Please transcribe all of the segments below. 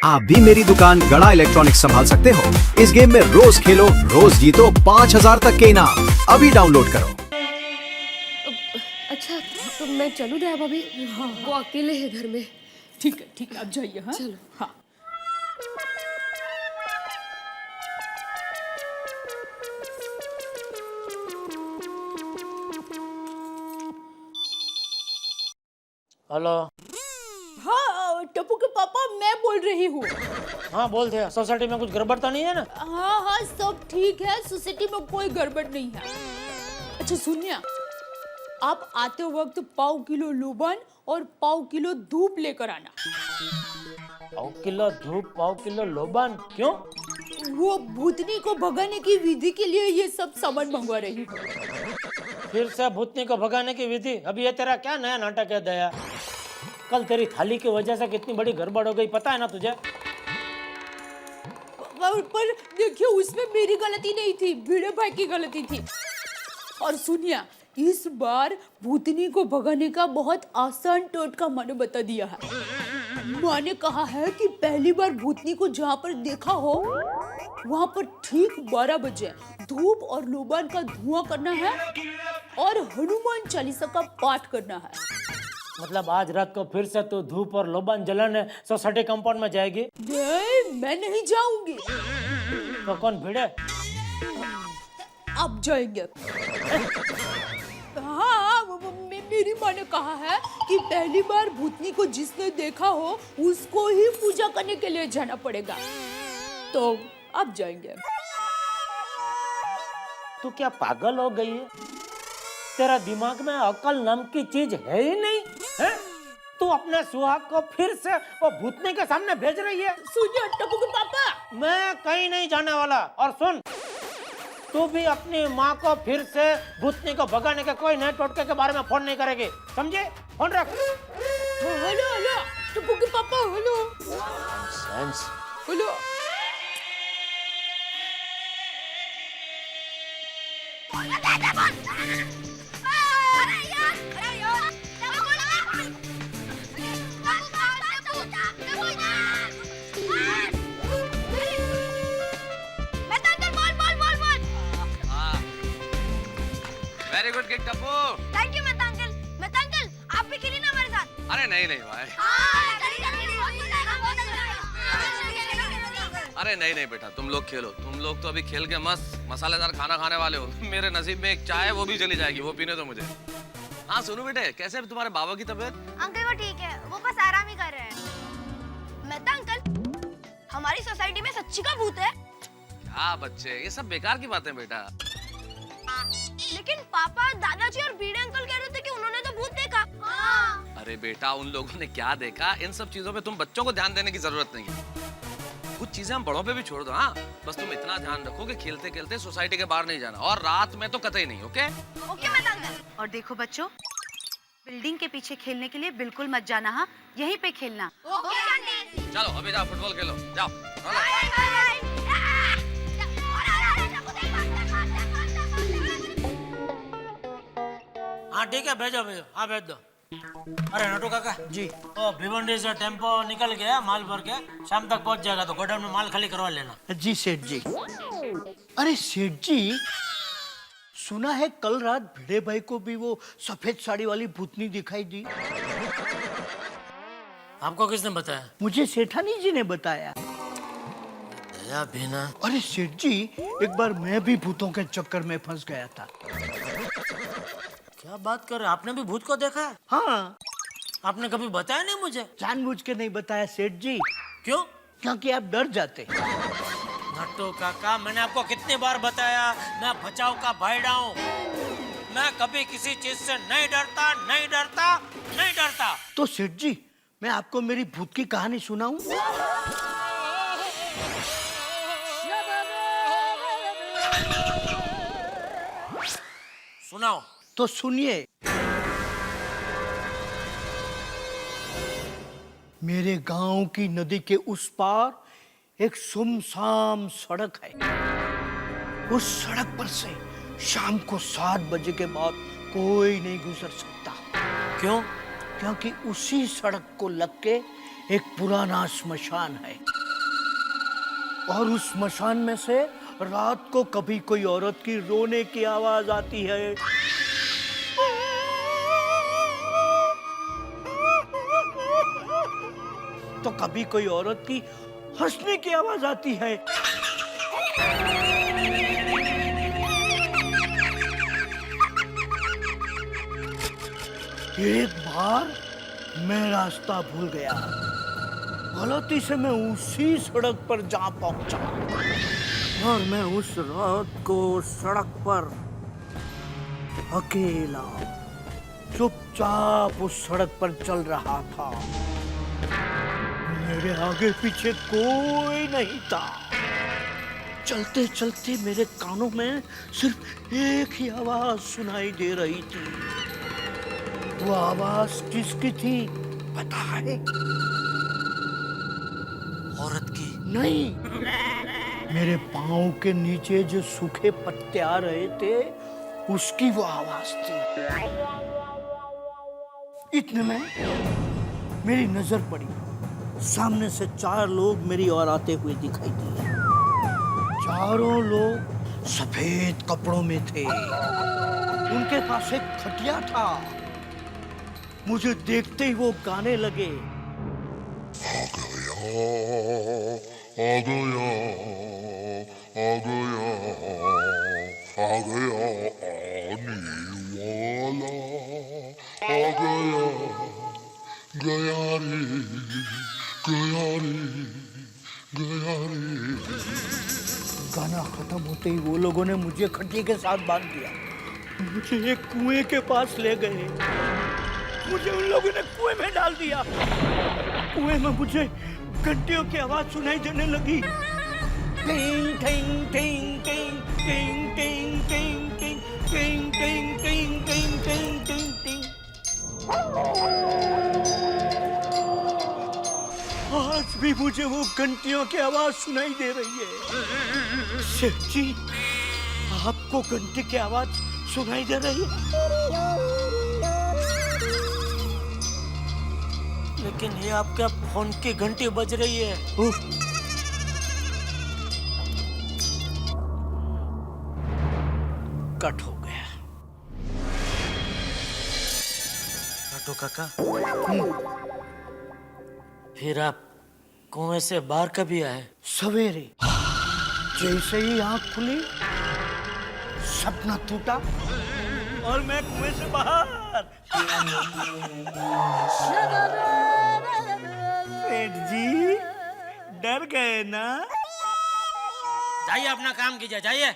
आप भी मेरी दुकान गड़ा इलेक्ट्रॉनिक्स संभाल सकते हो। इस गेम में रोज खेलो, रोज जीतो 5,000 तक के इनाम। अभी डाउनलोड करो। अच्छा तो मैं चलूँ दया भाभी? हाँ, वो अकेले है घर में। ठीक है आप जाइए। हाँ चलो। हाँ। हेलो। हाँ टप्पू के पापा मैं बोल रही हूँ। हाँ बोल दे। सोसाइटी में कुछ गड़बड़ तो नहीं है ना? हाँ सब ठीक है, सोसाइटी में कोई गड़बड़ नहीं है। अच्छा सुनिए, आप आते वक्त पाव किलो लूबन और पाव किलो धूप लेकर आना। पाव किलो धूप, पाव किलो लोबान। क्यों? वो भूतनी को भगाने की विधि के लिए ये सब सामान मंगवा रही हूँ। फिर से भूतनी को भगाने की विधि? अभी ये तेरा क्या नया नाटक है दया? कल तेरी थाली की वजह से कितनी बड़ी गड़बड़ हो गई, पता है ना तुझे? पर देखिए उसमें मेरी गलती नहीं थी, भिड़े भाई की गलती थी। और सुनिए, इस बार भूतनी को भगाने का बहुत आसान टोटका मैंने बता दिया है। मैंने कहा है कि पहली बार भूतनी को जहाँ पर देखा हो वहाँ पर ठीक 12 बजे धूप और लोबान का धुआं करना है और हनुमान चालीसा का पाठ करना है। मतलब आज रात को फिर से तू धूप और लोबान जलाने सोसाइटी कंपाउंड में जाएगी? नहीं, मैं नहीं जाऊंगी। तो कौन भिड़े? आप जाएंगे? हाँ मेरी माँ ने कहा है कि पहली बार भूतनी को जिसने देखा हो उसको ही पूजा करने के लिए जाना पड़ेगा, तो आप जाएंगे। तू क्या पागल हो गई है? तेरा दिमाग में अकल नाम की चीज है ही नहीं है? तू अपने सुहाग को फिर से वो भूतनी के सामने भेज रही है? सुनिए टप्पू के पापा, मैं कहीं नहीं जाने वाला। और सुन, तू भी अपनी माँ को फिर से भूतनी को भगाने के कोई नए टोटके के बारे में फोन नहीं करेगी, समझे? फोन रख। हेलो हेलो टप्पू के पापा, hello hello. Very good kick Tappu. Thank you Mehta uncle. Mehta uncle आप भी खेलिए ना हमारे साथ। अरे नहीं नहीं भाई, अरे नहीं नहीं बेटा, तुम लोग खेलो। तुम लोग तो अभी खेल के मस्त मसालेदार खाना खाने वाले हो। मेरे नसीब में एक चाय, वो भी चली जाएगी, वो पीने दो मुझे। हाँ सुनो बेटे, कैसे है तुम्हारे बाबा की तबीयत? अंकल वो ठीक है, वो बस आराम ही कर रहे हैं। मेहता अंकल, हमारी सोसाइटी में सच्ची का भूत है? क्या बच्चे, ये सब बेकार की बातें बेटा। लेकिन पापा, दादाजी और बीड़े अंकल कह रहे थे कि उन्होंने तो भूत देखा। हाँ। अरे बेटा, उन लोगों ने क्या देखा, इन सब चीजों पे तुम बच्चों को ध्यान देने की जरूरत नहीं है। कुछ चीजें हम बड़ों पे भी छोड़ दो। हाँ बस तुम इतना ध्यान रखो कि खेलते खेलते सोसाइटी के बाहर नहीं जाना, और रात में तो कतई नहीं। Okay okay Mehta uncle. और देखो बच्चों, बिल्डिंग के पीछे खेलने के लिए बिल्कुल मत जाना। हाँ, यहीं पे खेलना। Okay aunty. चलो अभी जाओ फुटबॉल खेलो, जाओ। Bye bye. हाँ ठीक है, भेजो भेजो। हाँ भेज दो। अरे नटू काका जी, ओ भिवंडी से टेम्पो निकल गया माल भर के, शाम तक पहुंच जाएगा, तो गोडाउन में माल खाली करवा लेना। जी सेठ जी। अरे सेठ जी, सुना है कल रात भिड़े भाई को भी वो सफेद साड़ी वाली भूतनी दिखाई दी। आपको किसने बताया? मुझे सेठानी जी ने बताया। दया भीना। अरे सेठ जी, एक बार मैं भी भूतों के चक्कर में फंस गया था। क्या बात कर रहे, आपने भी भूत को देखा है? हाँ। आपने कभी बताया नहीं मुझे? जानबूझ के नहीं बताया सेठ जी। क्यों? क्योंकि आप डर जाते। नट्टू काका, मैंने आपको कितनी बार बताया, मैं बचाव का भाईड़ा हूँ। मैं कभी किसी चीज से नहीं डरता, नहीं डरता, नहीं डरता। तो सेठ जी, मैं आपको मेरी भूत की कहानी सुनाऊं? सुनाओ। तो सुनिए। मेरे गांव की नदी के उस पार एक सुनसान सड़क है। उस सड़क पर से शाम को 7 बजे के बाद कोई नहीं गुजर सकता। क्यों? क्योंकि उसी सड़क को लग के एक पुराना स्मशान है। और उस स्मशान में से रात को कभी कोई औरत की रोने की आवाज आती है, तो कभी कोई औरत की हंसने की आवाज आती है। एक बार मैं रास्ता भूल गया, गलती से मैं उसी सड़क पर जा पहुंचा और मैं उस रात को सड़क पर अकेला चुपचाप उस सड़क पर चल रहा था। मेरे आगे पीछे कोई नहीं था। चलते चलते मेरे कानों में सिर्फ एक ही आवाज सुनाई दे रही थी। वो आवाज किसकी थी पता है? औरत की। नहीं, मेरे पाँव के नीचे जो सूखे पत्ते आ रहे थे उसकी वो आवाज थी। इतने में मेरी नजर पड़ी, सामने से 4 लोग मेरी ओर आते हुए दिखाई दिए। चारों लोग सफेद कपड़ों में थे, उनके पास एक खटिया था। मुझे देखते ही वो गाने लगे, गाना खत्म होते ही वो लोगों ने मुझे खटिया के साथ बांध दिया, मुझे एक कुएं के पास ले गए। मुझे उन लोगों ने कुएं में डाल दिया। कुएं में मुझे घंटियों की आवाज सुनाई देने लगी। टिंग टिंग टिंग टिंग टिंग टिंग टिंग टिंग टिंग टिंग टिंग टिंग टिंग टिंग। आज भी मुझे वो घंटियों की आवाज सुनाई दे रही है। सेठ जी, आपको घंटे की आवाज सुनाई दे रही है? लेकिन ये आपका फोन की घंटी बज रही है। कट हो गया। काटो काका, फिर आप कुएं से बाहर कभी आए? सवेरे जैसे ही आंख खुली सपना टूटा और मैं कुएं से बाहर। सेठ जी डर गए ना? जाइए अपना काम कीजिए, जाइए।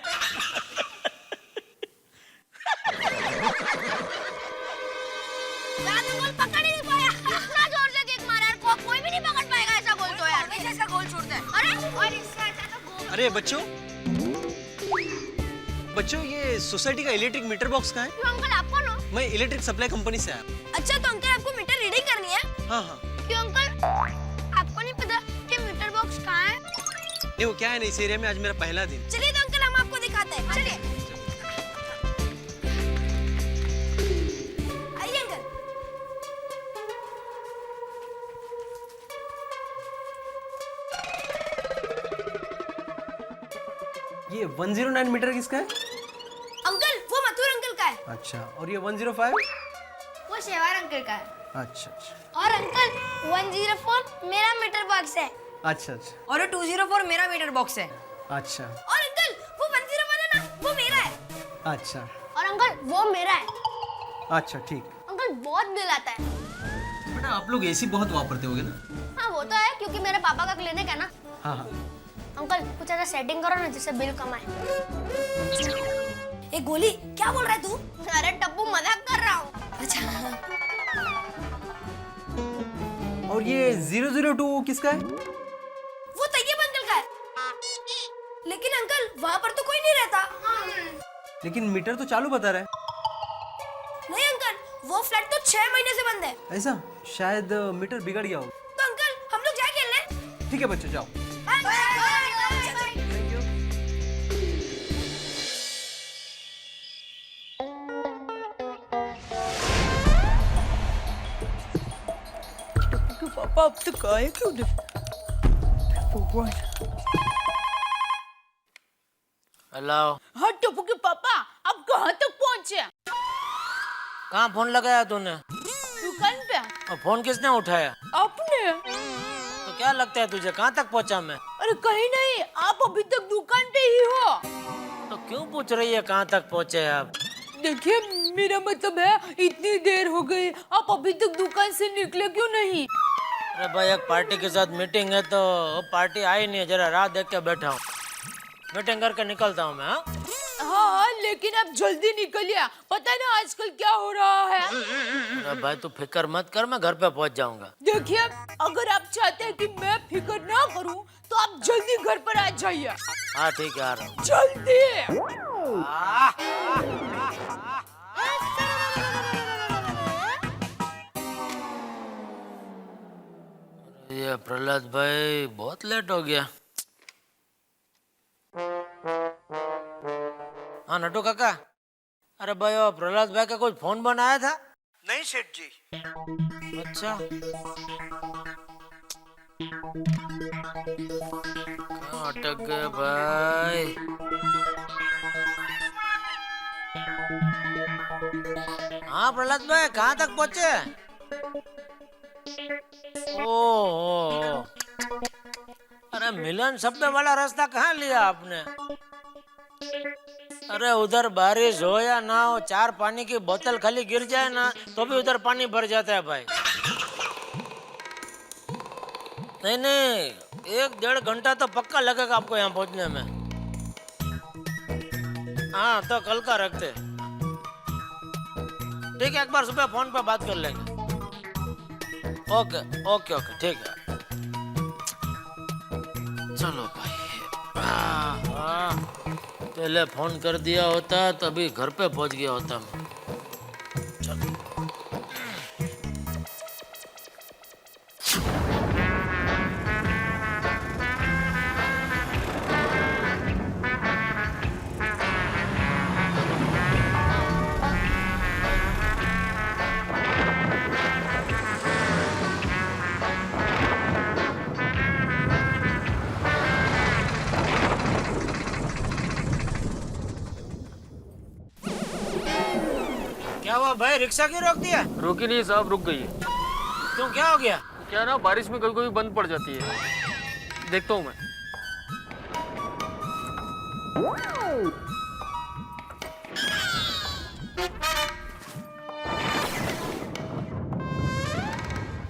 पकड़ ही नहीं पाया, इतना जोर से किक मारा यार, कोई भी नहीं पकड़ पाएगा ऐसा गोल तो यार। हमेशा ऐसा गोल छोड़ता है। अरे और इससे अच्छा तो गोल। अरे बच्चों, ये सोसाइटी का इलेक्ट्रिक मीटर बॉक्स कहाँ है? क्यों अंकल, आपको ना? मैं इलेक्ट्रिक सप्लाई कंपनी से आया। अच्छा तो अंकल आपको मीटर रीडिंग करनी है? हाँ हाँ। क्यों अंकल, आपको नहीं पता कि मीटर बॉक्स कहाँ है? नहीं, वो क्या है ना, इस एरिया में आज मेरा पहला दिन। चलिए तो अंकल हम आपको दिखाते हैं, चलिए। आइए अंकल। ये 109 मीटर किसका है? अंकल वो मथुर अंकल का है। अच्छा, और ये 105? वो शेवार अंकल का है। अच्छा अच्छा और अंकल 104 मेरा मीटर बॉक्स है। अच्छा अच्छा और 204 मेरा मीटर बॉक्स है। अच्छा और अंकल वो 101 है ना, वो मेरा है। अच्छा और अंकल वो मेरा है। अच्छा, ठीक। अंकल बहुत बिल आता है। बेटा आप लोग एसी बहुत वापरते होगे ना? हाँ वो तो है, क्योंकि मेरे पापा का क्लिनिक है ना। हाँ हाँ। अंकल कुछ ऐसा सेटिंग करो ना जिससे बिल कम आए। ए गोली, क्या बोल रहा है तू? अरे टप्पू, मजाक कर रहा हूँ। अच्छा। और ये 002 किसका है? वो तैयब अंकल का है। लेकिन अंकल वहाँ पर तो कोई नहीं रहता। लेकिन मीटर तो चालू बता रहा है। नहीं अंकल, वो फ्लैट तो 6 महीने से बंद है। ऐसा? शायद मीटर बिगड़ गया हो। तो अंकल हम लोग जाए खेलने? ठीक है बच्चों, जाओ। पापा अब तक आए क्यों नहीं? हेलो। हाँ टप्पू के पापा, आप कहाँ तक पहुँचे? कहाँ फोन लगाया तूने? दुकान पे। और फोन किसने उठाया? आपने? तो क्या लगता है तुझे, कहाँ तक पहुँचा मैं? अरे कहीं नहीं, आप अभी तक दुकान पे ही हो। तो क्यों पूछ रही है कहाँ तक पहुँचे आप? देखिए मेरा मतलब है, इतनी देर हो गई, आप अभी तक दुकान से निकले क्यों नहीं? अरे भाई एक पार्टी के साथ मीटिंग है तो पार्टी आई नहीं है, जरा राह देख के बैठा हूँ। मीटिंग करके निकलता हूँ मैं। हाँ हाँ लेकिन आप जल्दी निकलिए, पता है ना आजकल क्या हो रहा है। अरे भाई तू फिक्र मत कर, मैं घर पे पहुँच जाऊंगा। देखिए अगर आप चाहते हैं कि मैं फिक्र ना करूं तो आप जल्दी घर पर आ जाइए। हाँ ठीक है, आ रहा हूँ। जल्दी। ये प्रहलाद भाई बहुत लेट हो गया। हाँ नटू काका, अरे भाई वो प्रहलाद भाई का कोई फोन बनाया था? नहीं सेठ जी। अच्छा कहाँ अटक गए भाई? हाँ प्रहलाद भाई कहाँ तक पहुँचे? ओ अरे मिलन शब्द वाला रास्ता कहाँ लिया आपने? अरे उधर बारिश हो या ना हो, 4 पानी की बोतल खाली गिर जाए ना तो भी उधर पानी भर जाता है भाई। नहीं नहीं, 1-1.5 घंटा तो पक्का लगेगा आपको यहाँ पहुँचने में। हाँ तो कल का रखते। ठीक है, एक बार सुबह फोन पे बात कर लेंगे। ओके ओके ओके ठीक है। चलो भाई, पहले फोन कर दिया होता तभी घर पे पहुंच गया होता मैं। चलो क्या हुआ भाई, रिक्शा क्यों रोक दिया? रुकी नहीं साहब, रुक गई है। क्यों, क्या हो गया? क्या ना, बारिश में कभी कभी बंद पड़ जाती है। देखता हूँ मैं।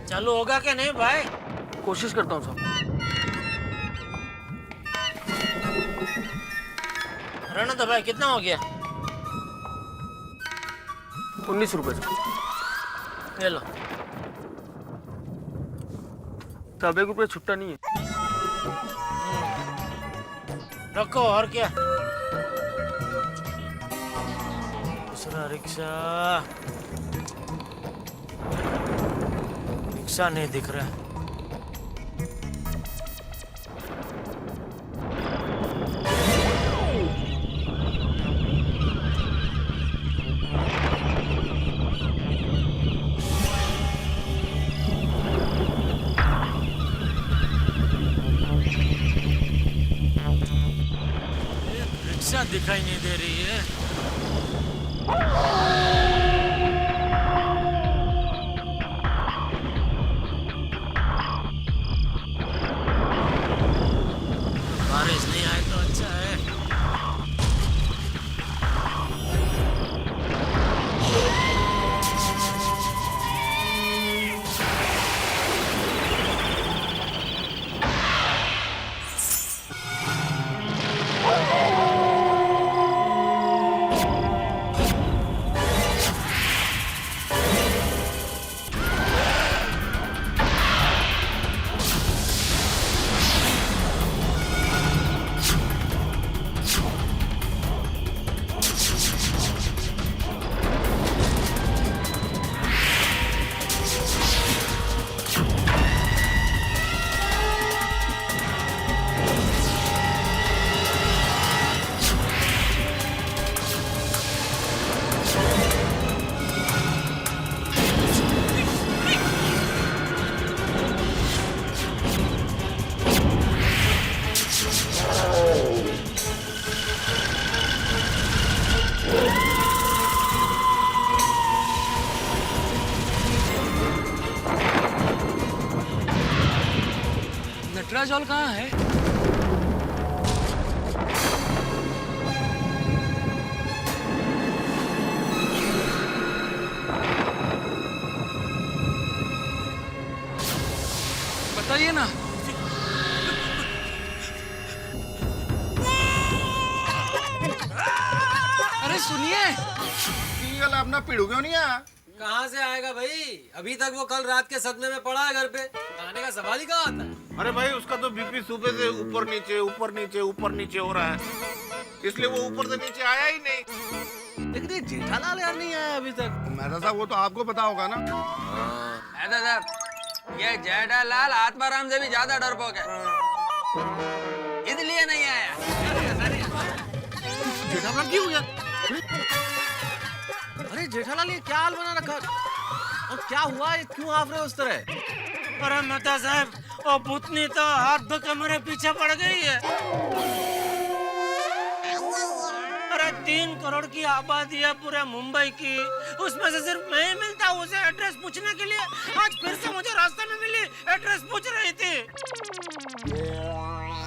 चालू होगा क्या नहीं भाई? कोशिश करता हूँ साहब। रहना तो भाई, कितना हो गया? 19 रुपए साहब। ये लो साहब, 1 रुपये छुट्टा नहीं है। रखो, और क्या? दूसरा रिक्शा, रिक्शा नहीं दिख रहा है। रिक्शा दिखाई नहीं दे रही है। बारिश नहीं आए तो अच्छा है। नटराज हॉल कहाँ है? बताइए ना। अरे सुनिए, अपना पीड़ू क्यों नहीं आया? कहाँ से आएगा भाई? अभी तक वो कल रात के सदमे में पड़ा है घर पे। आने का सवाल ही कहाँ आता है? अरे भाई उसका तो बीपी सुबह से ऊपर नीचे ऊपर नीचे ऊपर नीचे हो रहा है, इसलिए वो ऊपर से नीचे आया ही नहीं। लेकिन ये जेठालाल यार नहीं आया अभी तक। मेहता साहब वो तो आपको पता होगा ना। मेहता साहब, ये जेठालाल आत्माराम से भी ज्यादा डरपोक है, इसलिए नहीं आया। जेठालाल क्यों हो गया? अरे जेठालाल ये क्या हाल बना रखा? और क्या हुआ? ये क्यों आप रहे हो उस तरह? अरे मेहता साहब, वो भूतनी तो हाथ धो के मेरे पीछे पड़ गई है। अरे 3 करोड़ की आबादी है पूरे मुंबई की, उसमें से सिर्फ मैं ही मिलता हूँ उसे एड्रेस पूछने के लिए। आज फिर से मुझे रास्ते में मिली, एड्रेस पूछ रही थी।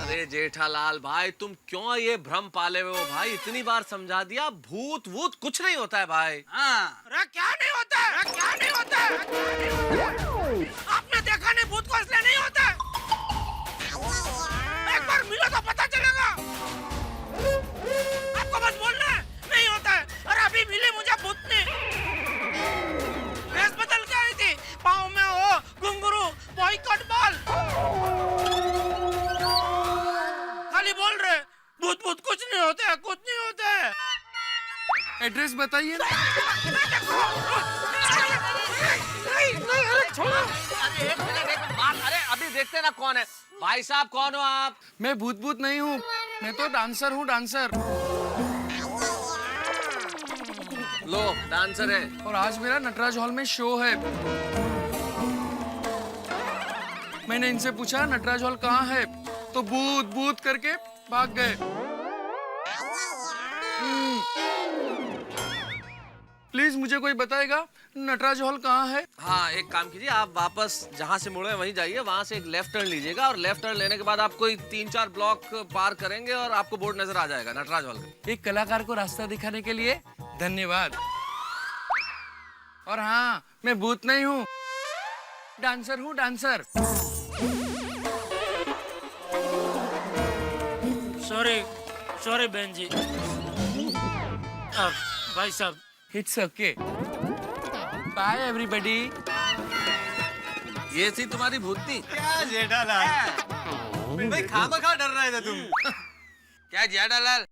अरे जेठालाल भाई, तुम क्यों ये भ्रम पाले हुए हो भाई? इतनी बार समझा दिया, भूत वूत कुछ नहीं होता है भाई। हाँ, अरे क्या नहीं होता है? अरे क्या नहीं होता है? आपने देखा नहीं भूत को, इसलिए नहीं होता है। एक बार मिलो तो पता चलेगा। आपको बस बोलना है नहीं होता है। अरे अभी मिली मुझे भूतनी, ड्रेस बदल के आई थी, पाँव में हो घुंघरू, बॉयकॉट बॉल। खाली बोल रहे भूत भूत कुछ नहीं होता है, कुछ नहीं होता है। एड्रेस बताइए ना। अरे अभी देखते ना कौन है। भाई साहब कौन हो आप? मैं भूत भूत नहीं हूँ, मैं तो डांसर हूँ, डांसर। लो डांसर है। और आज मेरा नटराज हॉल में शो है। मैंने इनसे पूछा नटराज हॉल कहाँ है, तो भूत भूत करके भाग गए। प्लीज मुझे कोई बताएगा नटराज हॉल कहाँ है? हाँ एक काम कीजिए, आप वापस जहाँ से मुड़े वहीं जाइए, वहाँ से एक लेफ्ट टर्न लीजिएगा और लेफ्ट टर्न लेने के बाद आप कोई 3-4 ब्लॉक पार करेंगे और आपको बोर्ड नजर आ जाएगा नटराज हॉल का। एक कलाकार को रास्ता दिखाने के लिए धन्यवाद। और हाँ, मैं भूत नहीं हूँ, डांसर हूँ, डांसर। सॉरी बहन जी। भाई साहब, इट्स ओके। By everybody. ये थी तुम्हारी भूतनी। क्या जेठालाल भाई, खामखा डर रहे थे तुम। क्या जेठालाल,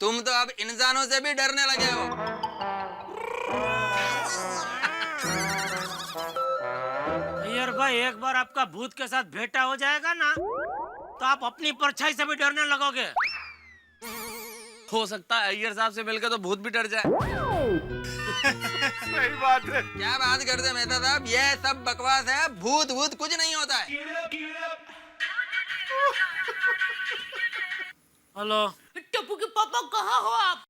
तुम तो अब इंसानों से भी डरने लगे हो। यार भाई, एक बार आपका भूत के साथ भेंटा हो जाएगा ना, तो आप अपनी परछाई से भी डरने लगोगे। हो सकता है अय्यर साहब से मिलकर तो भूत भी डर जाए। सही बात है। क्या बात करते मेहता साहब, ये सब बकवास है, भूत भूत कुछ नहीं होता है। हेलो टप्पू के पापा, कहाँ हो आप?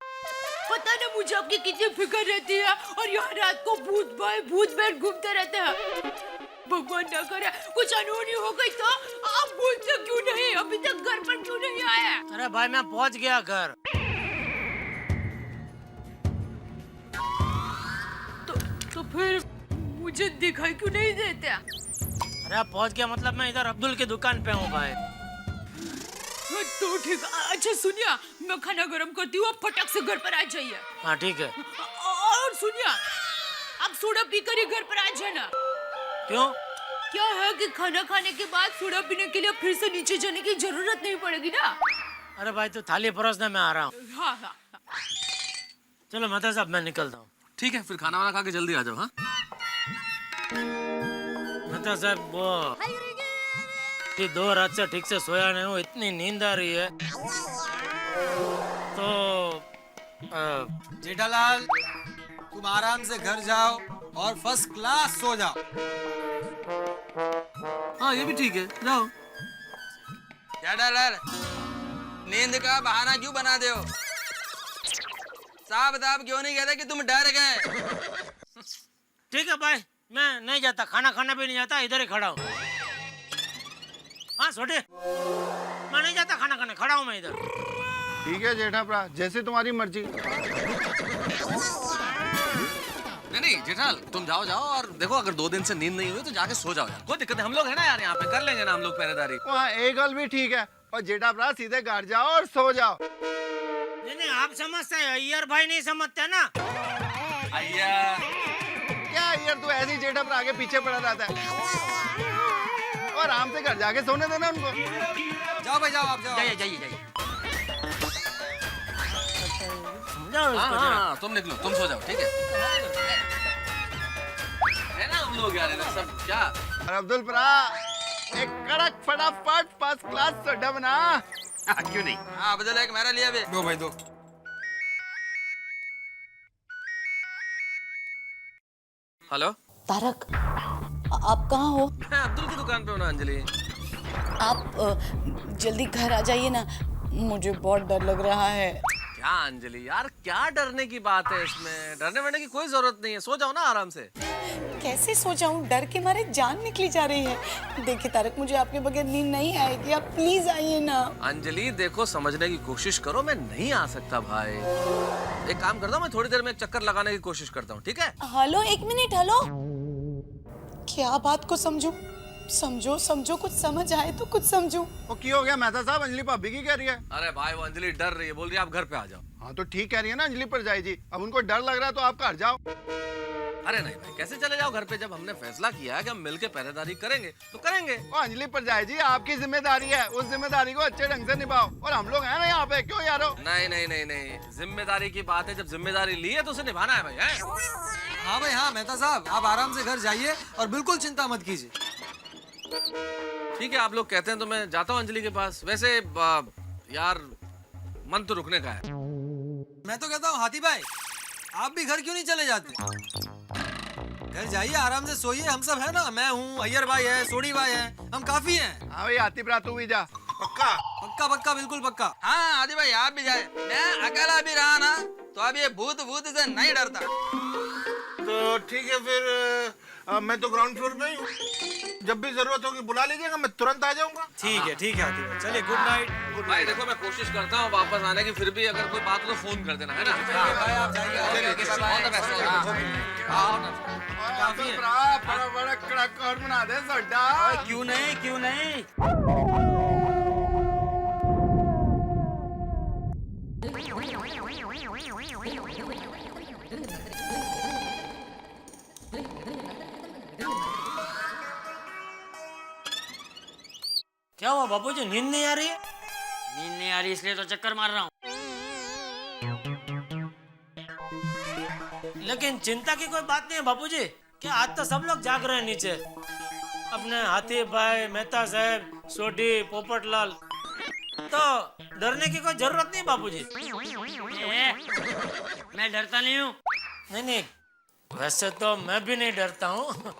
पता नहीं मुझे आपकी कितनी फिक्र रहती है, और यहाँ रात को भूत भाई भूत बैठ घूमते रहते हैं। भगवान ना करे कुछ अनहोनी हो गई तो आप बोलते क्यों नहीं? अभी तक घर पर क्यों नहीं आया? अरे भाई, मैं पहुंच गया घर। तो फिर मुझे दिखाई क्यों नहीं देते? अरे पहुंच गया मतलब मैं इधर अब्दुल की दुकान पे हूँ भाई। तो ठीक। अच्छा सुनिए, मैं खाना गरम करती हूँ, आप फटाक से घर पर आ जाइए। हाँ ठीक है। और सुनिए, आप सोडा पीकर ही घर पर आ जाना। क्यों? क्या है कि खाना खाने के बाद सोडा पीने के लिए फिर से नीचे जाने की जरूरत नहीं पड़ेगी ना। अरे भाई, तो थाली परोसने में आ रहा हूँ। हाँ हाँ। चलो मेहता साहब, मैं निकलता हूँ। ठीक है, फिर खाना वाना खा के जल्दी आ जाओ। हाँ मेहता साहब, वो कि 2 रात से ठीक से सोया नहीं हूँ, इतनी नींद आ रही है। तो जेठालाल, तुम आराम से घर जाओ और फर्स्ट क्लास सो जाओ। हाँ ये भी ठीक है, जाओ। जेठालाल, नींद का बहाना क्यों बना दे हो? साहब क्यों नहीं कहते कि तुम डर गए? ठीक है भाई, मैं नहीं जाता, खाना खाना भी नहीं जाता, इधर ही खड़ा हूँ। हाँ छोटे, मैं नहीं जाता खाना खाने, खड़ा हूँ मैं इधर। ठीक है जेठा भरा, जैसे तुम्हारी मर्जी। नहीं जेठाल, तुम जाओ जाओ और देखो अगर 2 दिन से नींद नहीं हुई तो जाके सो जाओ यार, कोई दिक्कत नहीं, हम लोग है ना यार, यहाँ पे कर लेंगे ना हम लोग पहरेदारी। वहाँ एक गल भी ठीक है, और जेठा भरा सीधे घर जाओ और सो जाओ। नहीं आप समझते हैं, अय्यर भाई नहीं समझते ना। अय्यर क्या यार, तू ऐसे ही जेठा भरा के पीछे पड़ा रहता है, और आराम से घर जाके सोने देना उनको। जाओ भाई जाओ, आप जाओ। जाइए जाइए जाइए, समझाओ इसको जरा। हाँ तुम निकलो, तुम सो जाओ, ठीक है ना हम लोग यार इधर सब क्या। और अब्दुल भरा एक कड़क फटाफट फर्स्ट क्लास सोडा बना। क्यों नहीं? हाँ अब्दुल, एक मेरा लिया भी। दो भाई दो। हेलो तारक, आप कहाँ हो? मैं अब्दुल की दुकान पे हूँ ना अंजलि। आप जल्दी घर आ जाइए ना, मुझे बहुत डर लग रहा है। क्या अंजलि यार, क्या डरने की बात है इसमें, डरने वरने की कोई जरूरत नहीं है, सो जाओ ना आराम से। कैसे सो जाऊं, डर के मारे जान निकली जा रही है। देखिए तारक, मुझे आपके बगैर नींद नहीं आएगी, आप प्लीज आइए ना। अंजलि देखो, समझने की कोशिश करो, मैं नहीं आ सकता भाई। एक काम करता हूँ, मैं थोड़ी देर में एक चक्कर लगाने की कोशिश करता हूँ, ठीक है? Hello, 1 minute. हेलो, क्या बात को समझूं? समझो समझो, कुछ समझ आए तो कुछ समझो। वो क्यों हो गया मेहता साहब, अंजलि भाभी की कह रही है। अरे भाई वो अंजलि डर रही है, बोल रही है आप घर पे आ जाओ। हाँ तो ठीक कह रही है ना अंजलि परजाई जी, अब उनको डर लग रहा है तो आप घर जाओ। अरे नहीं भाई, कैसे चले जाओ घर पे, जब हमने फैसला किया है कि हम मिलके पहरेदारी करेंगे तो करेंगे। ओ अंजलि परजाई जी, आपकी जिम्मेदारी है, उस जिम्मेदारी को अच्छे ढंग से निभाओ, और हम लोग हैं ना यहाँ पे, क्यों यारो? नहीं नहीं नहीं नहीं, जिम्मेदारी की बात है, जब जिम्मेदारी ली है तो उसे निभाना है भाई, है? हाँ भाई हाँ मेहता साहब, आप आराम से घर जाइए और बिल्कुल चिंता मत कीजिए। ठीक है, आप लोग कहते हैं तो मैं जाता हूँ अंजलि के पास। वैसे यार मन तो रुकने का है। मैं तो कहता हूँ हाथी भाई, आप भी घर क्यों नहीं चले जाते? घर जाइए, आराम से सोइए, हम सब है ना, मैं हूँ, अय्यर भाई है, सोडी भाई है, हम काफी हैं। हाँ भाई हाथी भरा, तू भी जा। पक्का पक्का पक्का, बिल्कुल पक्का। हाँ हाथी भाई आप भी जाए, मैं अकेला भी रहा ना तो अब ये भूत भूत से नहीं डरता। तो ठीक है फिर, मैं तो ग्राउंड फ्लोर पे ही हूँ, जब भी जरूरत होगी बुला लीजिएगा, मैं तुरंत आ जाऊंगा। ठीक है हाथी भाई, चलिए गुड नाइट। भाई देखो, मैं कोशिश करता हूँ वापस आने की, फिर भी अगर कोई बात हो तो फोन कर देना, है ना? भाई आप जाइए। बड़ा बड़ा कड़क और बना दे सोडा। क्यों नहीं, क्यों नहीं। क्या हुआ बापूजी, नींद नहीं आ रही है? नींद नहीं आ रही इसलिए तो चक्कर मार रहा हूँ। लेकिन चिंता की कोई बात नहीं है बापूजी, क्या आज तो सब लोग जाग रहे हैं नीचे, अपने हाथी भाई, मेहता साहब, सोडी, पोपटलाल, तो डरने की कोई जरूरत नहीं बापूजी। मैं डरता नहीं हूँ। नहीं नहीं, वैसे तो मैं भी नहीं डरता हूँ,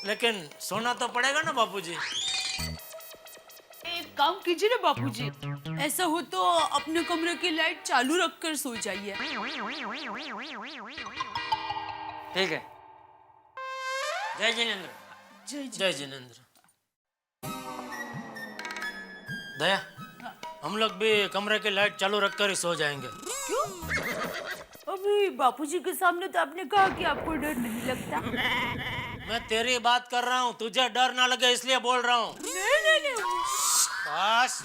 लेकिन सोना तो पड़ेगा ना बापूजी। एक काम कीजिए ना बापूजी, ऐसा हो तो अपने कमरे की लाइट चालू रखकर सो जाइए। ठीक है। जय जिनेंद्र। जय जिनेंद्र। दया, हम लोग भी कमरे की लाइट चालू रखकर ही सो जाएंगे। क्यों? अभी बापूजी के सामने तो आपने कहा कि आपको डर नहीं लगता। मैं तेरी बात कर रहा हूँ, तुझे डर ना लगे इसलिए बोल रहा हूँ। नहीं। बस,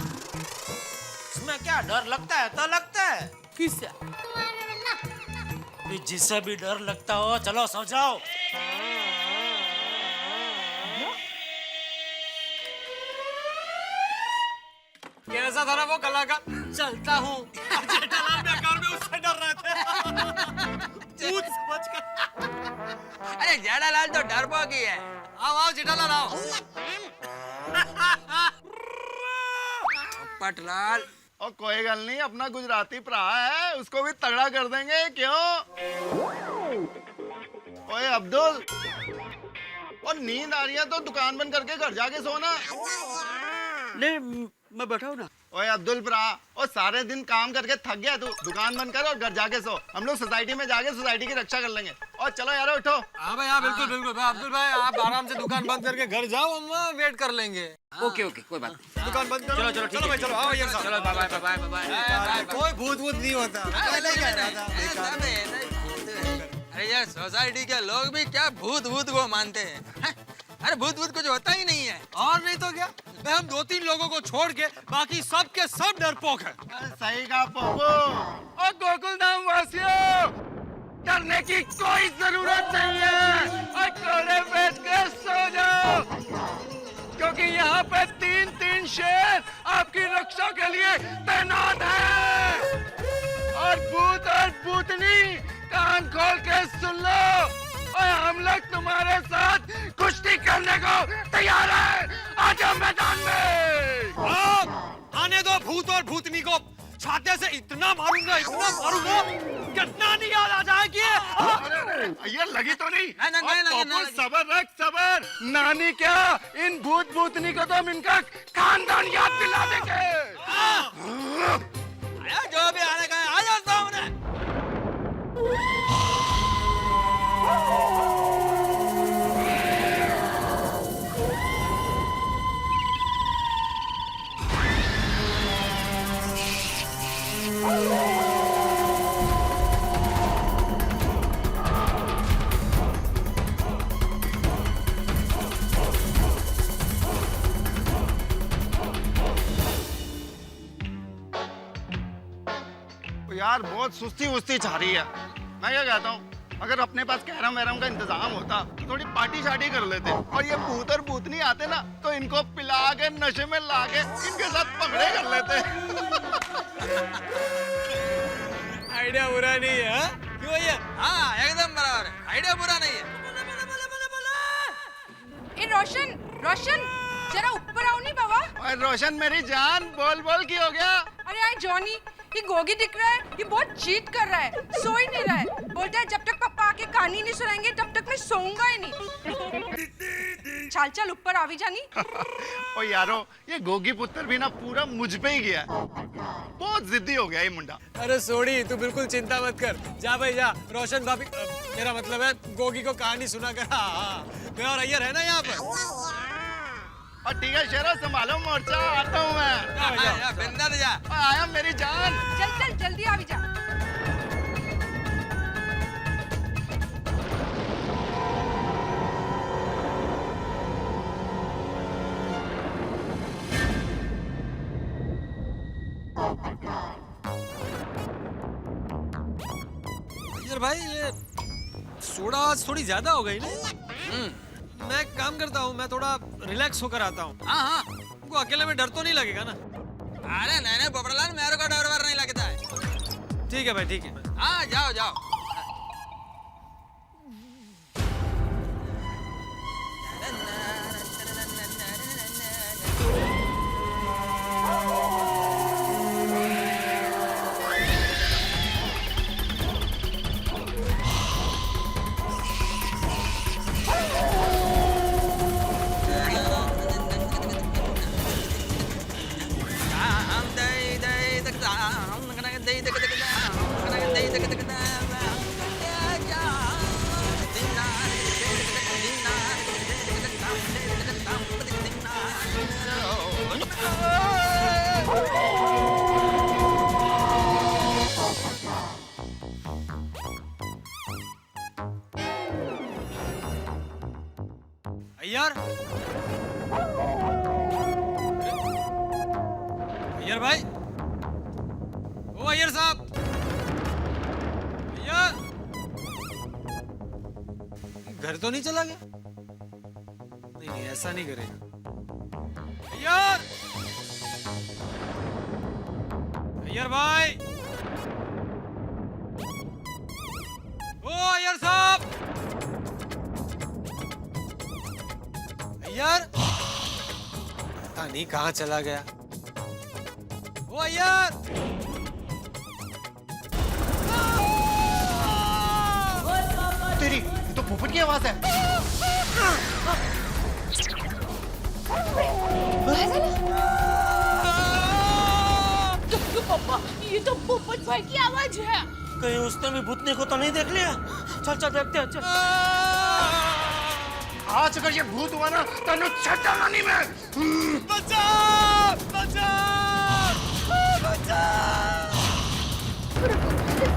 इसमें क्या डर लगता है तो लगता है। किससे? जिससे भी डर लगता हो, चलो सो जाओ। कैसा था ना वो कला का चलता हूँ, जेठालाल बेकार में उससे डर रहे थे। भूत समझ कर। अरे जेठालाल तो डरपोक ही है। आओ जेठालाल आओ। पटलाल, और कोई गल नहीं, अपना गुजराती भरा है, उसको भी तगड़ा कर देंगे, क्यों? ओए अब्दुल, और नींद आ रही है तो दुकान बंद करके घर जाके सोना। नहीं मैं बैठा हूँ ना। ओए अब्दुल भरा, और सारे दिन काम करके थक गया तू, दुकान बंद कर और घर जाके सो। हम लोग सोसाइटी में जाके सोसाइटी की रक्षा कर लेंगे। और चलो यार उठो। हाँ भाई, हाँ बिल्कुल बिल्कुल भाई। अब्दुल भाई आप आराम से दुकान बंद करके घर जाओ, हम वहाँ वेट कर लेंगे। ओके ओके, कोई बात नहीं। दुकान बंद करो। चलो चलो भाई, चलो आओ यार साहब। चलो, bye bye bye bye bye. कोई भूत वूत नहीं होता। अरे यार, सोसाइटी के लोग भी क्या भूत भूत को मानते हैं? अरे भूत भूत कुछ होता ही नहीं है। और नहीं तो क्या, हम 2-3 लोगों को छोड़ के बाकी सब के सब डरपोक है। सही कहा पप्पू। और गोकुल धाम वासियों, डरने की कोई जरूरत नहीं है। और कोड़े बैठ के सो जाओ, क्योंकि यहाँ पे 3-3 शेर आपकी रक्षा के लिए तैनात हैं। और भूत और भूतनी कान खोल के सुन लो, और हम लोग तुम्हारे साथ कुश्ती करने को तैयार है। आ जाओ मैदान में। आने दो भूत और भूतनी को, छाते से इतना मारूंगा कि नानी याद आ जाएगी। ये लगी तो नहीं? नहीं, सबर रख, सबर। नानी क्या, इन भूत भूतनी को तो हम इनका खानदान याद दिला देंगे। जो भी आने का है, आ जाओ सामने। यार बहुत सुस्ती वुस्ती छा रही है। मैं क्या कहता हूँ, अगर अपने पास कैरम वैरम का इंतजाम होता तो थोड़ी पार्टी शार्टी कर लेते। और ये भूत और भूतनी आते ना, तो इनको पिला के नशे में ला के इनके साथ पकड़े कर लेते। आइडिया बुरा नहीं है, क्यों भैया? हाँ एकदम बराबर है, आइडिया बुरा नहीं है। ए रोशन, रोशन जरा ऊपर आओ नहीं बाबा। और रोशन मेरी जान, बोल बोल की हो गया? अरे आई जॉनी, ये गोगी दिख रहा है, ये बहुत चीट कर रहा है, सो ही नहीं रहा है। बोलता है जब तक पापा आके कहानी नहीं सुनाएंगे तब तक मैं सोऊंगा ही नहीं। चल चल ऊपर आवी जानी। ओ यारो, ये गोगी पुत्र भी ना पूरा मुझ पे ही गया। बहुत जिद्दी हो गया ये मुंडा। अरे सोडी, तू बिल्कुल चिंता मत कर। जा भाई जा, रोशन भाभी, मेरा मतलब है गोगी को कहानी सुना कर। हाँ, मैं और अय्यर है ना यहाँ पर। और ठीक है शेरो, संभालो मोर्चा, आता हूँ मैं। बिंदास जा। आया मेरी जान। चल चल जल्दी आवी जा। यार भाई, ये सोडा आज थोड़ी ज्यादा हो गई ना। मैं एक काम करता हूँ, मैं थोड़ा रिलैक्स होकर आता हूँ। हाँ हाँ, तुमको अकेले में डर तो नहीं लगेगा ना? अरे नहीं नहीं पोपटलाल, मेरे को डर वर नहीं लगता है। ठीक है भाई, ठीक है। हाँ जाओ जाओ। अय्यर, अय्यर भाई, ओ अय्यर साहब, अय्यर, घर तो नहीं चला गया? नहीं नहीं, ऐसा नहीं करेगा। अय्यर, अय्यर भाई, ओ अय्यर साहब, अय्यर, पता नहीं कहाँ चला गया। ओ अय्यर, तेरी, ये तो पोपट की आवाज है। काय झालं? भाई की आवाज है। कहीं उसने भी भूतनी को तो नहीं देख लिया? चल चल देखते हैं, चल। आज अगर ये भूत हुआ ना तो छटाना नहीं मैं। बचा बचा बचा।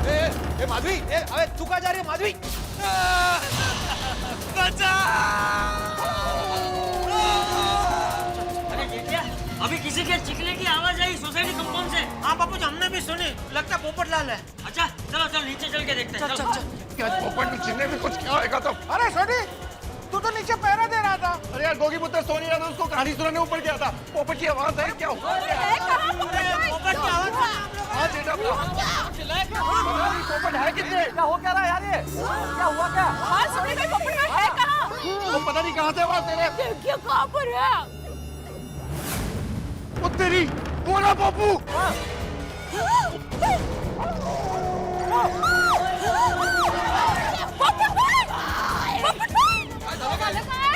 ए माधवी, अबे तू कहाँ जा रही है माधवी? बचा। अरे ये क्या? अभी किसी के चिकने की आवाज आई सोसाइटी कंपाउंड से। हाँ बापू, हमने भी सुनी। लगता पोपटलाल है। अच्छा चलो चल नीचे चल के देखते हैं। चल चल। क्या पोपट के चिन्ह में कुछ क्या होगा तो? अरे सोनी, तू तो नीचे पैरा दे रहा था। अरे यार गोगी पुत्र सो नहीं रहा था, उसको कहानी सुनाने ऊपर गया था। पोपट की आवाज है क्या? पोपट की आवाज। हाँ बेटा, पोपट है कितने? क्या हो क्या रहा है यार? ये क्या हुआ क्या? हाँ सोनी भाई, पोपट भाई है कहाँ? वो पता नहीं कहाँ से आवाज दे रहे। देखिए कहाँ पर है। वो तेरी बोला बापू।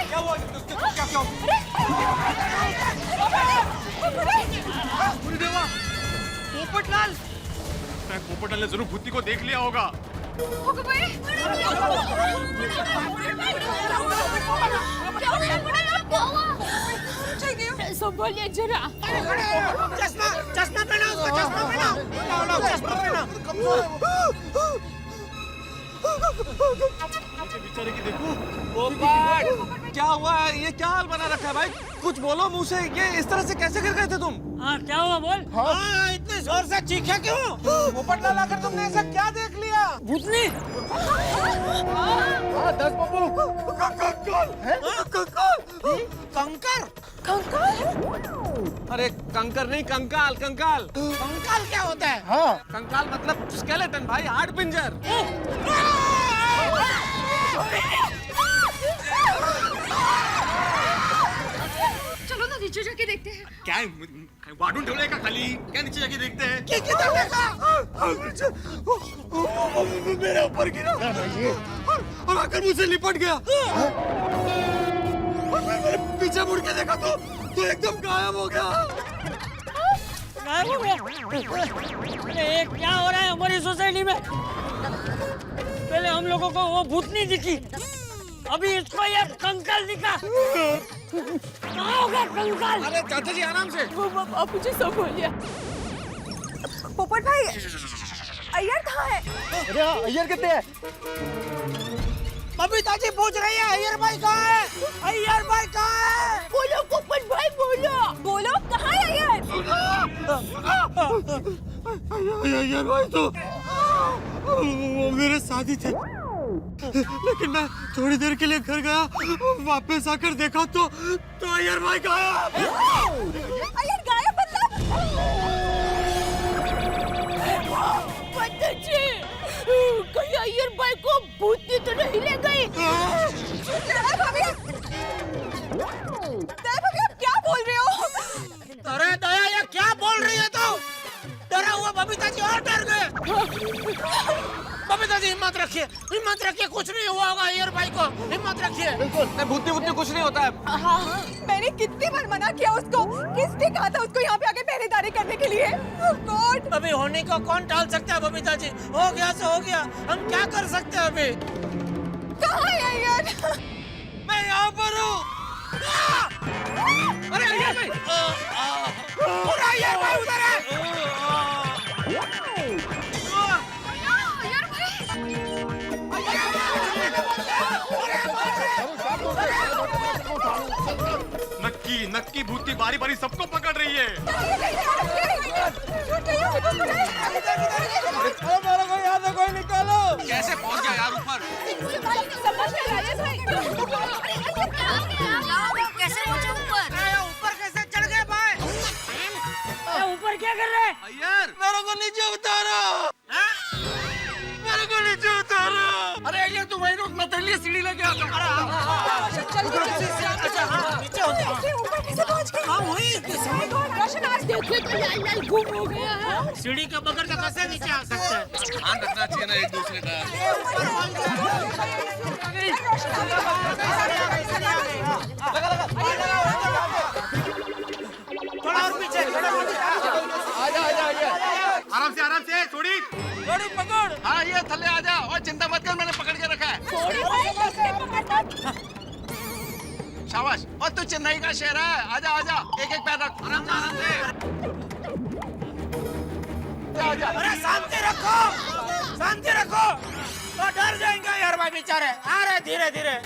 क्या हुआ? क्या पोपटलाल। पोपटलाल ने जरूर भूती को देख लिया होगा। संभालिए जरा। चश्मा चश्मा पहना उसको, चश्मा पहना। चश्मा पहना। बेचारे की देखो। पोपट क्या हुआ है? ये क्या हाल बना रखा है भाई? कुछ बोलो मुंह से। ये इस तरह से कैसे गिर गए थे तुम? हाँ क्या हुआ बोल। हाँ इतने जोर से चीखा क्यों? पोपटलाल आकर तुमने ऐसा क्या देख लिया? भूतनी। हाँ 10 बाबू। कंकर। अरे कंकर नहीं, कंकाल कंकाल। कंकाल क्या होता है? हाँ कंकाल मतलब स्केलेटन भाई, हाड़ पिंजर। चलो ना नीचे जाके देखते हैं। क्या वार्डून ठेवले का खाली? क्या नीचे जाके देखते हैं? मेरे ऊपर गिरा और आकर मुझसे लिपट गया। मैंने पीछे मुड़ के देखा तो एकदम गायब हो गया। गायब हो गया? अरे क्या हो रहा है हमारी सोसाइटी में? पहले हम लोगों को वो भूतनी दिखी, अभी इसको ये कंकाल दिखा। कहाँ हो गया कंकाल? अरे चाचा जी आराम से। आप मुझे संभालिए। पोपट भाई, अय्यर कहाँ है? अरे अय्यर कितने हैं? बबीता जी पूछ रही है अय्यर भाई कहाँ है? अय्यर भाई कहाँ है? बोलो पोपट भाई, बोलो बोलो कहाँ है अय्यर? अय्यर भाई तो वो मेरे साथ ही थे, लेकिन मैं थोड़ी देर के लिए घर गया, वापस आकर देखा तो अय्यर भाई गायब। अय्यर गायब मतलब? कहीं अय्यर भाई को भूतनी तो नहीं ले गई? क्या बोल रहे हो? अरे दया ये क्या बोल रही है तू? डरा हुआ बबीता जी और डर गए। बबीता जी हिम्मत रखिए, कुछ नहीं हुआ होगा अय्यर भाई को, हिम्मत रखिए। बिल्कुल भूतनी कुछ नहीं होता है। हाँ, मैंने कितनी बार मना किया उसको। किसने कहा था उसको यहाँ पे आके पहरेदारी करने के लिए? गॉड, अभी होने को कौन टाल सकता है बबीता जी? हो गया सो हो गया, हम क्या कर सकते हैं अभी? कहाँ है अय्यर? मैं यहाँ पर हूँ। अरे अय्यर भाई, पूरा अय्यर भाई उधर है। नक्की भूती बारी बारी सबको पकड़ रही है। मेरे को यहाँ से कोई निकालो। कैसे पहुंच गया यार ऊपर? कैसे पहुंचे ऊपर? ऊपर कैसे चढ़ गए भाई? ऊपर क्या कर रहे हैं? अय्यर मेरे को नीचे उतारो। मेरे को नीचे उतारो। अरे अय्यर तू वहीं रुक, मैं तेरे लिए सीढ़ी लेके आता हूँ। अच्छा हाँ नीचे होते हैं। ऊपर कैसे पहुंच गए? हाँ वही रोशन आज देखिए तो लाल गुम हो गया है। सीढ़ी के बगल का कैसे नीचे आ सकता है? ध्यान रखना चाहिए ना एक दूसरे का। थोड़ा और पीछे। आजा आराम से छोड़ी। शाबाश। और तू चेन्नई का शेर है, आजा आजा, एक एक पैर रख, आराम से आराम से। आजा। अरे शांति रखो, शांति रखो। तो डर जाएंगे यार भाई बेचारे। आ रहे धीरे धीरे।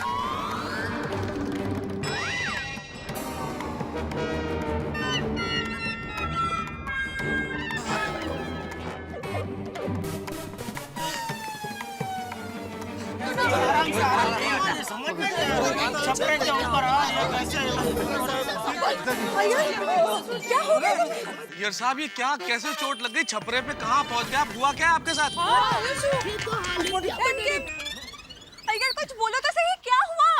छपरे के ऊपर क्या हो गया? यार साहब ये क्या, कैसे चोट लग गई? छपरे पे कहाँ पहुंच गया? हुआ क्या है आपके साथ? अय्यर कुछ बोलो तो सही, क्या हुआ?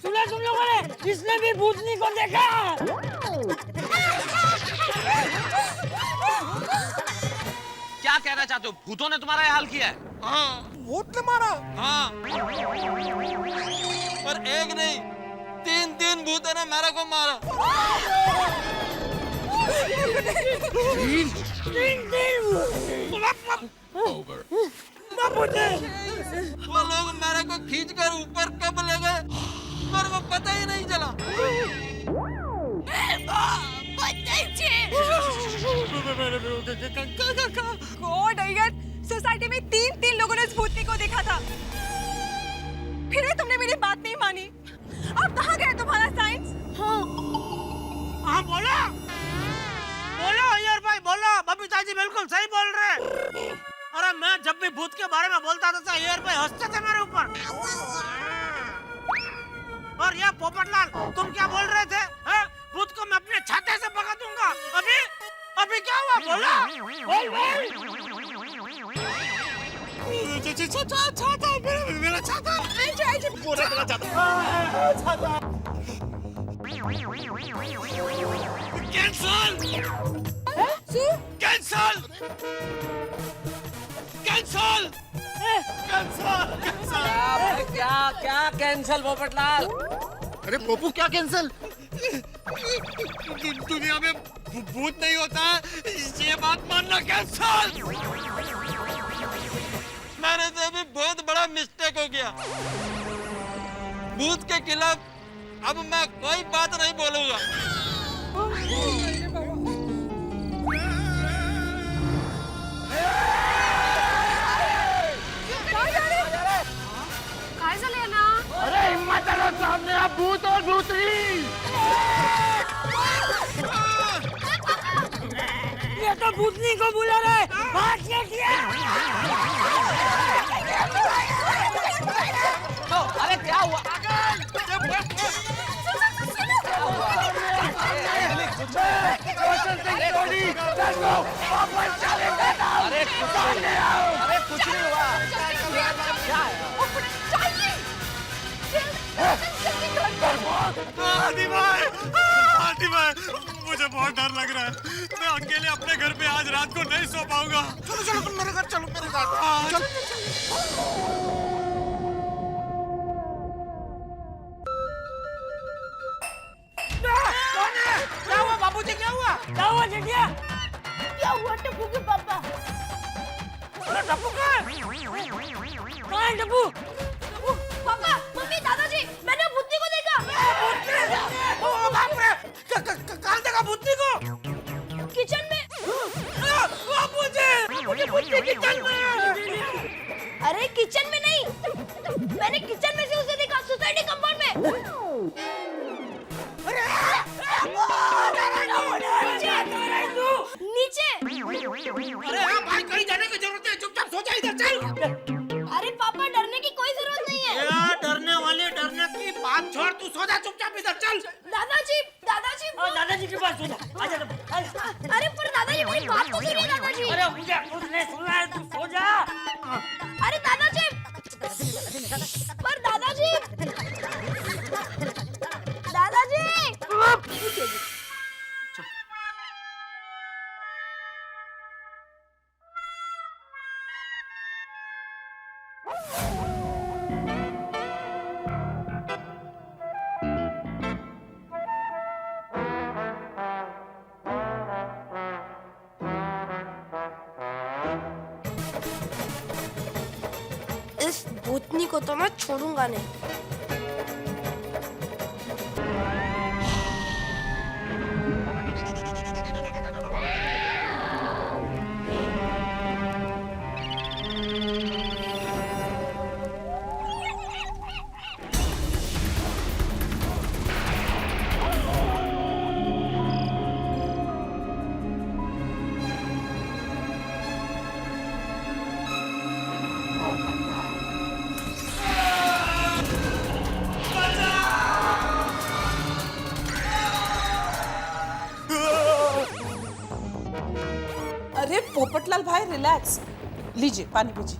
सुना तुम लोगों ने? इसने भी भूतनी को देखा। क्या कहना चाहते हो? भूतों ने तुम्हारा ये हाल किया है? हाँ, भूत ने मारा? हाँ। और एक नहीं, तीन भूतों ने मेरे को मारा। वो लोग मेरे को खींचकर ऊपर कब ले गए मेरे को पता ही नहीं चला। गॉड अय्यर, सोसाइटी में तीन लोगों ने इस भूतनी को देखा था। फिर भी तुमने मेरी बात नहीं मानी। अब कहाँ गया तुम्हारा साइंस? हाँ बोलो, बोलो अय्यर भाई बोलो। बबीता जी बिल्कुल सही बोल रहे। अरे मैं जब भी भूत के बारे में बोलता था अय्यर भाई हंसते थे मेरे ऊपर। और ये पोपटलाल तुम क्या बोल रहे थे? भूत को मैं अपने छाते से भगा दूंगा। अभी क्या हुआ? बोलो बोल छाता मेरा छाता पूरा मेरा छाता कैंसल कैंसल कैंसल क्या क्या कैंसल पोपटलाल? अरे पोपू क्या कैंसल? दुनिया में भूत नहीं होता है, ये बात मानना कैंसल। मेरे से भी बहुत बड़ा मिस्टेक हो गया। भूत के खिलाफ अब मैं कोई बात नहीं बोलूंगा। काय झालंय ना? अरे हिम्मत करो, सामने आप भूत और भूतनी। ये तो भूतनी को बुला रहे। भाग अरे क्या हुआ? अरे कुछ नहीं हुआ। आंटी भाई मुझे बहुत डर लग रहा है। मैं अकेले अपने घर पे आज रात को नहीं सो पाऊंगा। चलो चलो तुम मेरे घर चलो, मेरे साथ चलो। क्या हुआ बाबूजी? क्या हुआ? क्या हुआ जटिया? क्या हुआ टप्पू के पापा? टप्पू कहाँ है टप्पू? पापा, मम्मी, दादाजी, मैंने भूतनी को देखा। ओ बाप रे! कहाँ देखा भूतनी को? किचन में। बाबूजी! मुझे भूतनी किचन में! अरे किचन में नहीं, मैंने किचन में से उसे देखा, सोसाइटी कंपाउंड में। नीचे। अरे भाई कहीं जाने की जरूरत नहीं, चुपचाप सो जा, इधर चल। अरे पापा डरने की कोई जरूरत नहीं है। डरने वाले डरने की बात छोड़, तू सो जा चुपचाप, इधर चल। दादाजी दादाजी के पास सो जा। आजा। अरे पर दादाजी मेरी बात तो सुनिए दादाजी। अरे मुझे कुछ नहीं सुनना है, तू सो जा। अरे दादाजी, पर दादाजी, दादाजी। भूतनी को तो मैं छोड़ूंगा नहीं। अरे पोपटलाल भाई रिलैक्स, लीजिए पानी पीजिए।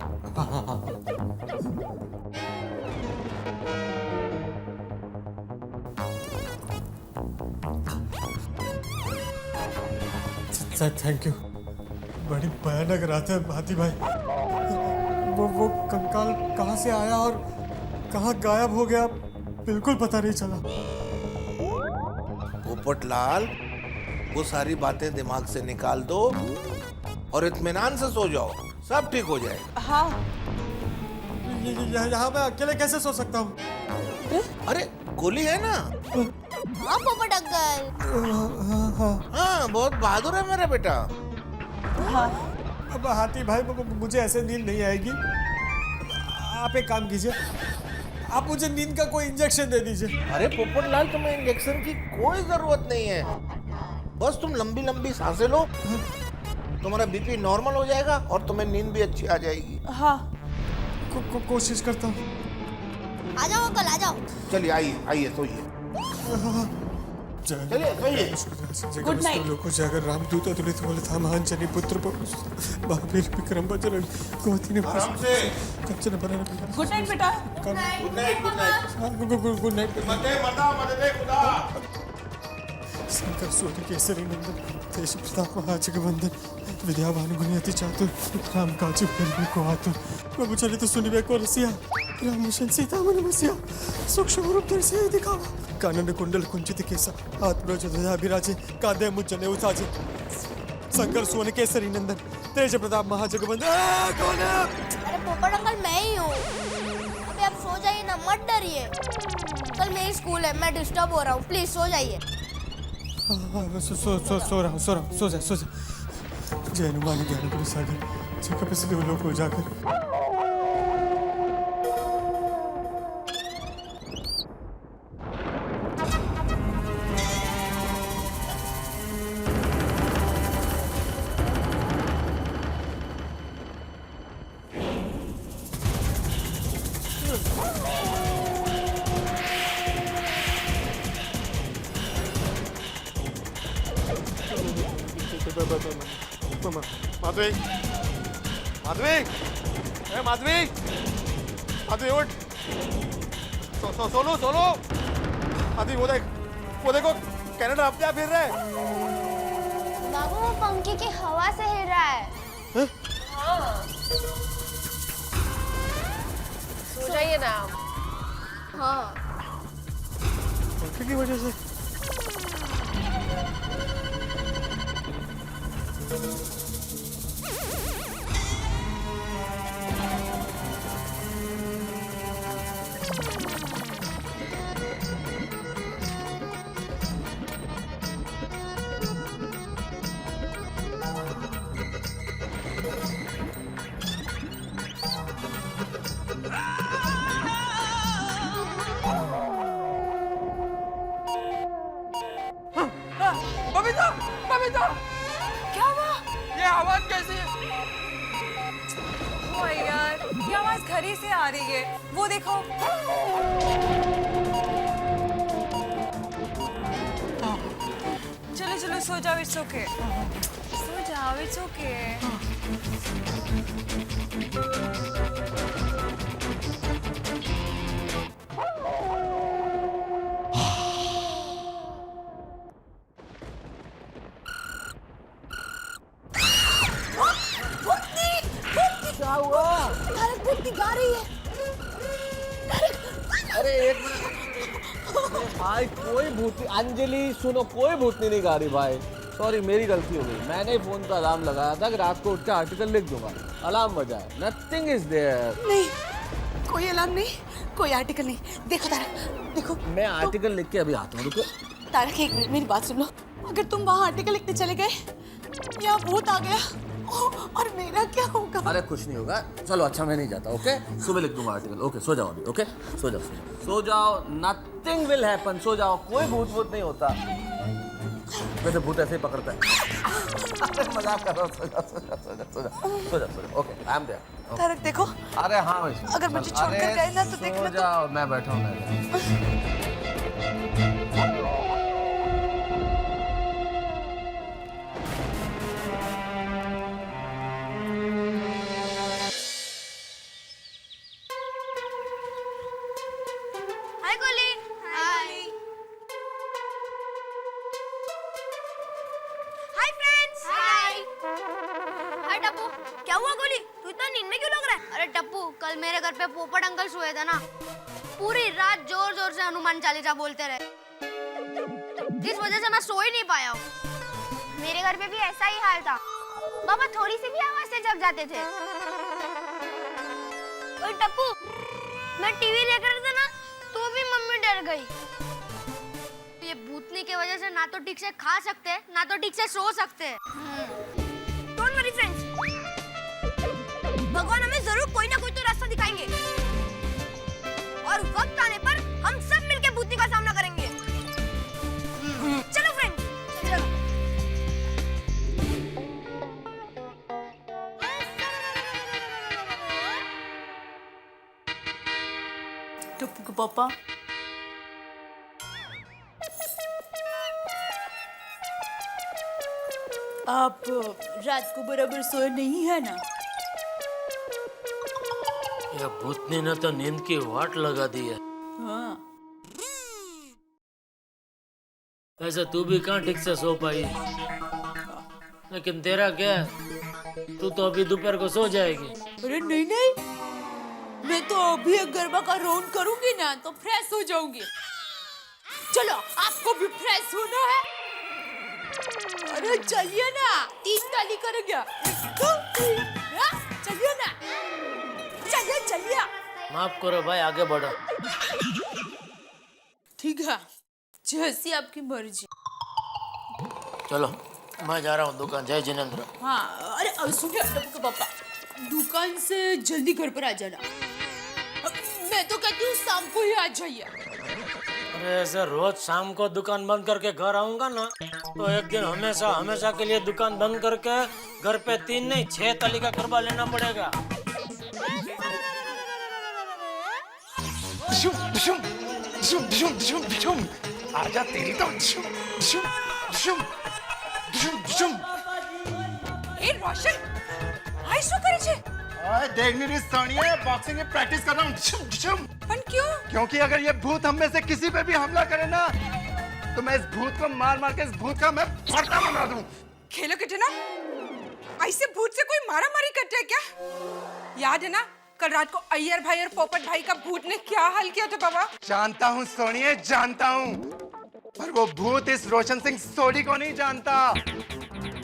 Thank you. बड़ी भयानक रात है हाथी भाई। वो कंकाल कहाँ से आया और कहाँ गायब हो गया बिल्कुल पता नहीं चला। पोपटलाल, वो सारी बातें दिमाग से निकाल दो और इत्मीनान से सो जाओ, सब ठीक हो जाएगा। हाँ। यहाँ मैं अकेले कैसे सो सकता हूँ? अरे गोली है ना। हाँ पोपट अंकल। हाँ बहुत बहादुर है मेरा बेटा। हाँ। अब हाथी भाई मुझे ऐसे नींद नहीं आएगी। आप एक काम कीजिए, आप मुझे नींद का कोई इंजेक्शन दे दीजिए। अरे पोपटलाल, तुम्हें इंजेक्शन की कोई जरूरत नहीं है। बस तुम लंबी लंबी सांसें लो, तुम्हारा बीपी नॉर्मल हो जाएगा और तुम्हें नींद भी अच्छी आ जाएगी। हाँ। कोशिश करता हूँ। आ जाओ अंकल, आ जाओ। चलिए आइए आइए सोइए। चलिए सोइए। Good night. लोगों जागर रामदूत अतुलित बलधाम महांजनी पुत्र महावीर विक्रम बजरंग गोती आराम से। गुड नाइट बेटा। Good night good night good night. मदद खुदा। शंकर सूर्य केसरी नंदन तेज प्रताप महाजगवंदन विद्यावान गुणी अति चातुर राम काज करने को आतुर प्रभु चलित सुनिवे को रसिया राम मिशन सीता मन बसिया सूक्ष्म रूप दर्शय दिखावा कानन कुंडल कुंचित केसा हाथ ब्रज ध्वजा विराजे कांधे मुझ जने उसाजे शंकर सूर्य केसरी नंदन तेज प्रताप महाजगवंदन। कौन है? अरे पोपट अंकल मैं ही हूँ। अभी आप सो जाइए ना, मत डरिए। कल मेरी स्कूल है, मैं डिस्टर्ब हो रहा हूँ, प्लीज सो जाइए। सो रहा हूँ, सो जा। जय हनुमान ज्ञान गुरु सागर जय कपिल लोक को जाकर। माधवी, माधवी, ए माधवी, माधवी उठ। सोनू, माधवी वो देखो कनाडा अपने आप हिल रहा है। बाबू वो पंखे की हवा से हिल रहा है। हाँ। सो जाइए ना। हाँ। पंखे की वजह से बबीता, क्या हुआ? ये आवाज कैसी है? ओ यार, ये आवाज घर ही से आ रही है। वो देखो। चलो सो जाओ, इट्स ओके। सो जाओ, इट्स ओके। क्या हुआ? भूतनी गा रही है। अरे एक मिनट भाई, कोई भूतनी, अंजलि सुनो, कोई भूतनी नहीं गा रही भाई। सॉरी, मेरी गलती हो गई। मैंने फोन का अलार्म लगाया था कि रात को उठ के आर्टिकल लिख दूंगा, अलार्म बजा है। Nothing is there. नहीं, कोई अलार्म नहीं, कोई आर्टिकल नहीं। देखो तारक, देखो। मैं आर्टिकल लिख के अभी आता हूँ, रुको। तारक एक मिनट मेरी बात सुन लो। अगर तुम वहाँ आर्टिकल लिखने चले गए या भूत आ गया और मेरा क्या होगा? अरे कुछ नहीं होगा, चलो अच्छा मैं नहीं जाता, ओके? सुबह लिख दूंगा आर्टिकल, ओके? सो जाओ अभी, ओके? सो जाओ, सो जाओ, नथिंग विल हैपन, सो जाओ, कोई भूत नहीं होता। वैसे भूत ऐसे ही पकड़ता है। अरे मजाक कर रहा हूँ, सो जाओ, okay? I am there. Tarak देखो। अरे हाँ भाई, अगर मुझे छोड़कर गए ना तो देखना। सो जाओ, मैं बैठा हूँ। हाय गोली। हाय। Hi friends. हाय। हाय टप्पू, क्या हुआ गोली? तू इतना नींद में क्यों लग रहा है? अरे टप्पू, कल मेरे घर पे पोपट अंकल सोए थे ना, पूरी रात जोर जोर से हनुमान चालीसा बोलते रहे, इस वजह से मैं सो ही नहीं पाया हूँ। मेरे घर पे भी ऐसा ही हाल था, बाबा थोड़ी सी भी आवाज से जग जाते थे। ओए टप्पू, मैं टीवी देख रहा था ना, तो भी मम्मी डर गई। ये भूतनी की वजह से ना तो ठीक से खा सकते, ना तो ठीक से सो सकते। डोंट वरी फ्रेंड्स, भगवान हमें जरूर कोई ना कोई तो रास्ता दिखाएंगे और वक्त आने पर हम सब मिलकर भूतनी का सामना करेंगे। चलो फ्रेंड्स, चलो। टप्पू के पापा, आप रात को बराबर सोए नहीं है ना? ये भूतनी ने तो नींद की वाट लगा दी है। हाँ। वैसे तू भी कहाँ ठीक से सो पाई, लेकिन तेरा क्या, तू तो अभी दोपहर को सो जाएगी। अरे नहीं नहीं, मैं तो अभी एक गरबा का राउंड करूंगी ना तो फ्रेश हो जाऊंगी। चलो, आपको भी फ्रेश होना है? अरे चलिए ना, 3 ताली करेंगे। चलिए ना, चलिए। माफ करो भाई, आगे बढ़ो। ठीक है, जैसी आपकी मर्जी। चलो, मैं जा रहा हूँ दुकान। जय जिनेंद्र। हाँ, अरे सुनिए टप्पू पापा, दुकान से जल्दी घर पर आ जाना। मैं तो कहती हूँ शाम को ही आ जाइए। अरे ऐसे रोज शाम को दुकान बंद करके घर आऊंगा ना, तो एक दिन हमेशा के लिए दुकान बंद करके घर पे 3 नहीं 6 ताली का गरबा लेना पड़ेगा। आजा तेरी तो ए रोशन, आई શું કરે છે? ओए देख नहीं रही सोनिया, बॉक्सिंग में प्रैक्टिस कर रहा हूँ। पर क्यों? क्योंकि अगर ये भूत हम में से किसी पे भी हमला करे ना, तो मैं इस भूत को मार मार के इस भूत का मैं फटा बना दूं। खेलोगे ना? ऐसे भूत से कोई मारा मारी करते है क्या? याद है ना कल रात को अय्यर भाई और पोपट भाई का भूत ने क्या हाल किया था बाबा? जानता हूँ सोनिया, जानता हूँ, पर वो भूत इस रोशन सिंह सोडी को नहीं जानता,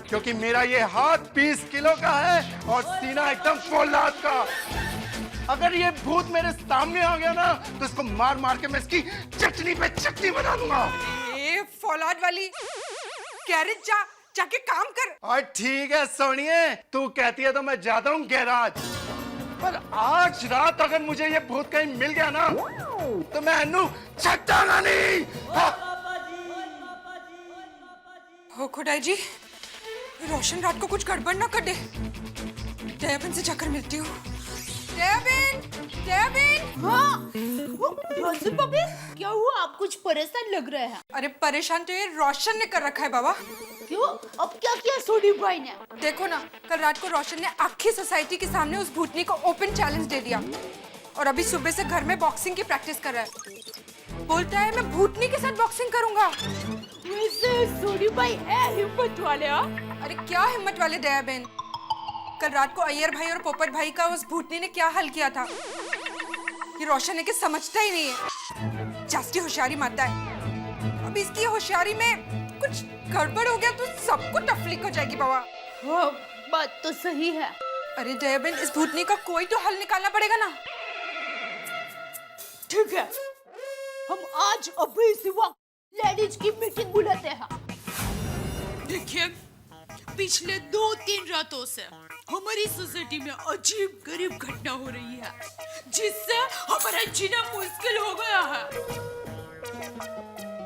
क्योंकि मेरा ये हाथ 20 किलो का है और सीना एकदम फौलाद का। अगर ये भूत मेरे सामने आ गया ना, तो इसको मार मार के मैं इसकी चटनी पे चटनी बना दूंगा। ए फौलाद वाली, गैरेज जाके काम कर। और ठीक है सोनिए, तू कहती है तो मैं जाता हूँ गैराज, पर आज रात अगर मुझे ये भूत कहीं मिल गया ना, तो मैं अनु छटाना नहीं। हो खुदाई जी, रोशन रात को कुछ गड़बड़ ना कर दे। दयाबेन से जाकर मिलती हूँ। दयाबेन। हाँ, रोशन पापी, क्या हुआ? आप कुछ परेशान लग रहे हैं। अरे परेशान तो ये रोशन ने कर रखा है बाबा। क्यों? अब क्या किया सोडी भाई ने? देखो ना, कल रात को रोशन ने आखिरी सोसाइटी के सामने उस भूतनी को ओपन चैलेंज दे दिया और अभी सुबह से घर में बॉक्सिंग की प्रैक्टिस कर रहा है। बोलता है मैं भूतनी के साथ बॉक्सिंग करूंगा। वैसे सोडी भाई है हिम्मत वाले। अरे क्या हिम्मत वाले दयाबेन, कल रात को अय्यर भाई और पोपट भाई का उस भूतनी ने क्या हल किया था, ये रोशन है कि समझता ही नहीं है, जास्ती होशियारी मारता है। अब इसकी होशियारी में कुछ गड़बड़ हो गया तो सबको तकलीफ हो जाएगी बाबा। हाँ, बात तो सही है। अरे दयाबेन, इस भूतनी का कोई तो हल निकालना पड़ेगा ना। ठीक है, हम आज अभी इसी वक्त लेडीज की मीटिंग बुलाते हैं। देखिए, पिछले 2-3 रातों से हमारी सोसाइटी में अजीब गरीब घटना हो रही है, जिससे हमारा जीना मुश्किल हो गया है।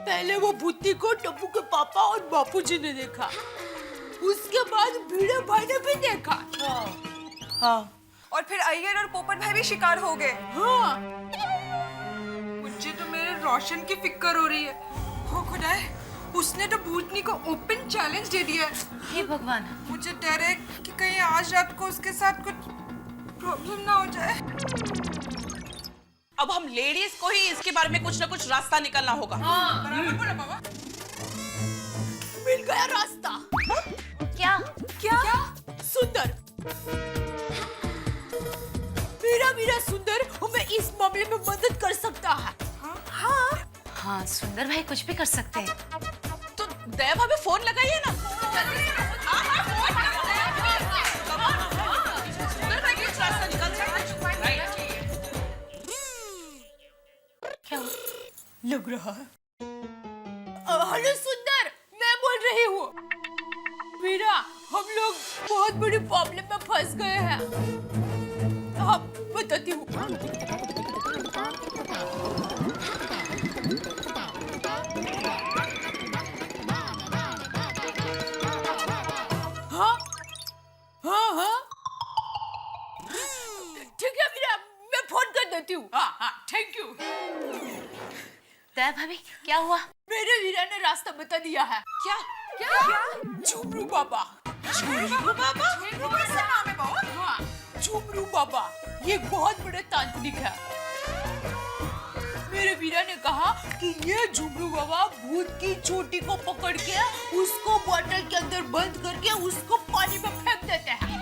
पहले वो भूती को टप्पू के पापा और बापूजी ने देखा, उसके बाद भिड़े भाई ने भी देखा। हाँ। और फिर अय्यर और पोपट भाई भी शिकार हो गए। हाँ। मुझे तो मेरे रोशन की फिक्र हो रही है। हो खुदाए, उसने तो भूतनी को ओपन चैलेंज दे दिया। हे भगवान, मुझे डर है कि कहीं आज रात को उसके साथ कुछ प्रॉब्लम ना हो जाए। अब हम लेडीज को ही इसके बारे में कुछ ना कुछ रास्ता निकालना होगा। हाँ। बराबर बोला बाबा। मिल गया रास्ता। क्या क्या? सुंदर, मेरा सुंदर हमें इस मामले में मदद कर सकता है। हाँ, सुंदर भाई कुछ भी कर सकते हैं। तो दया भाभी फोन लगाइए ना। सुंदर भाई कुछ रास्ता निकाल सकते हैं। क्या लग रहा है। हेलो सुंदर, मैं बोल रही हूँ। मीरा, हम लोग बहुत बड़ी प्रॉब्लम में फंस गए हैं। हाँ, बताती हूँ। हाँ हाँ हाँ, ठीक है मीरा, मैं फोन कर देती हूँ। हाँ, थैंक यू। दया भाभी, क्या हुआ? मेरे वीरा ने रास्ता बता दिया है। क्या? झुमरू बाबा। झुमरू बाबा? कैसा नाम है बाबा? हाँ, झुमरू बाबा, ये बहुत बड़े तांत्रिक है। मेरे वीरा ने कहा कि ये झुमरू बाबा भूत की चोटी को पकड़ के उसको बॉटल के अंदर बंद करके उसको पानी में फेंक देते हैं।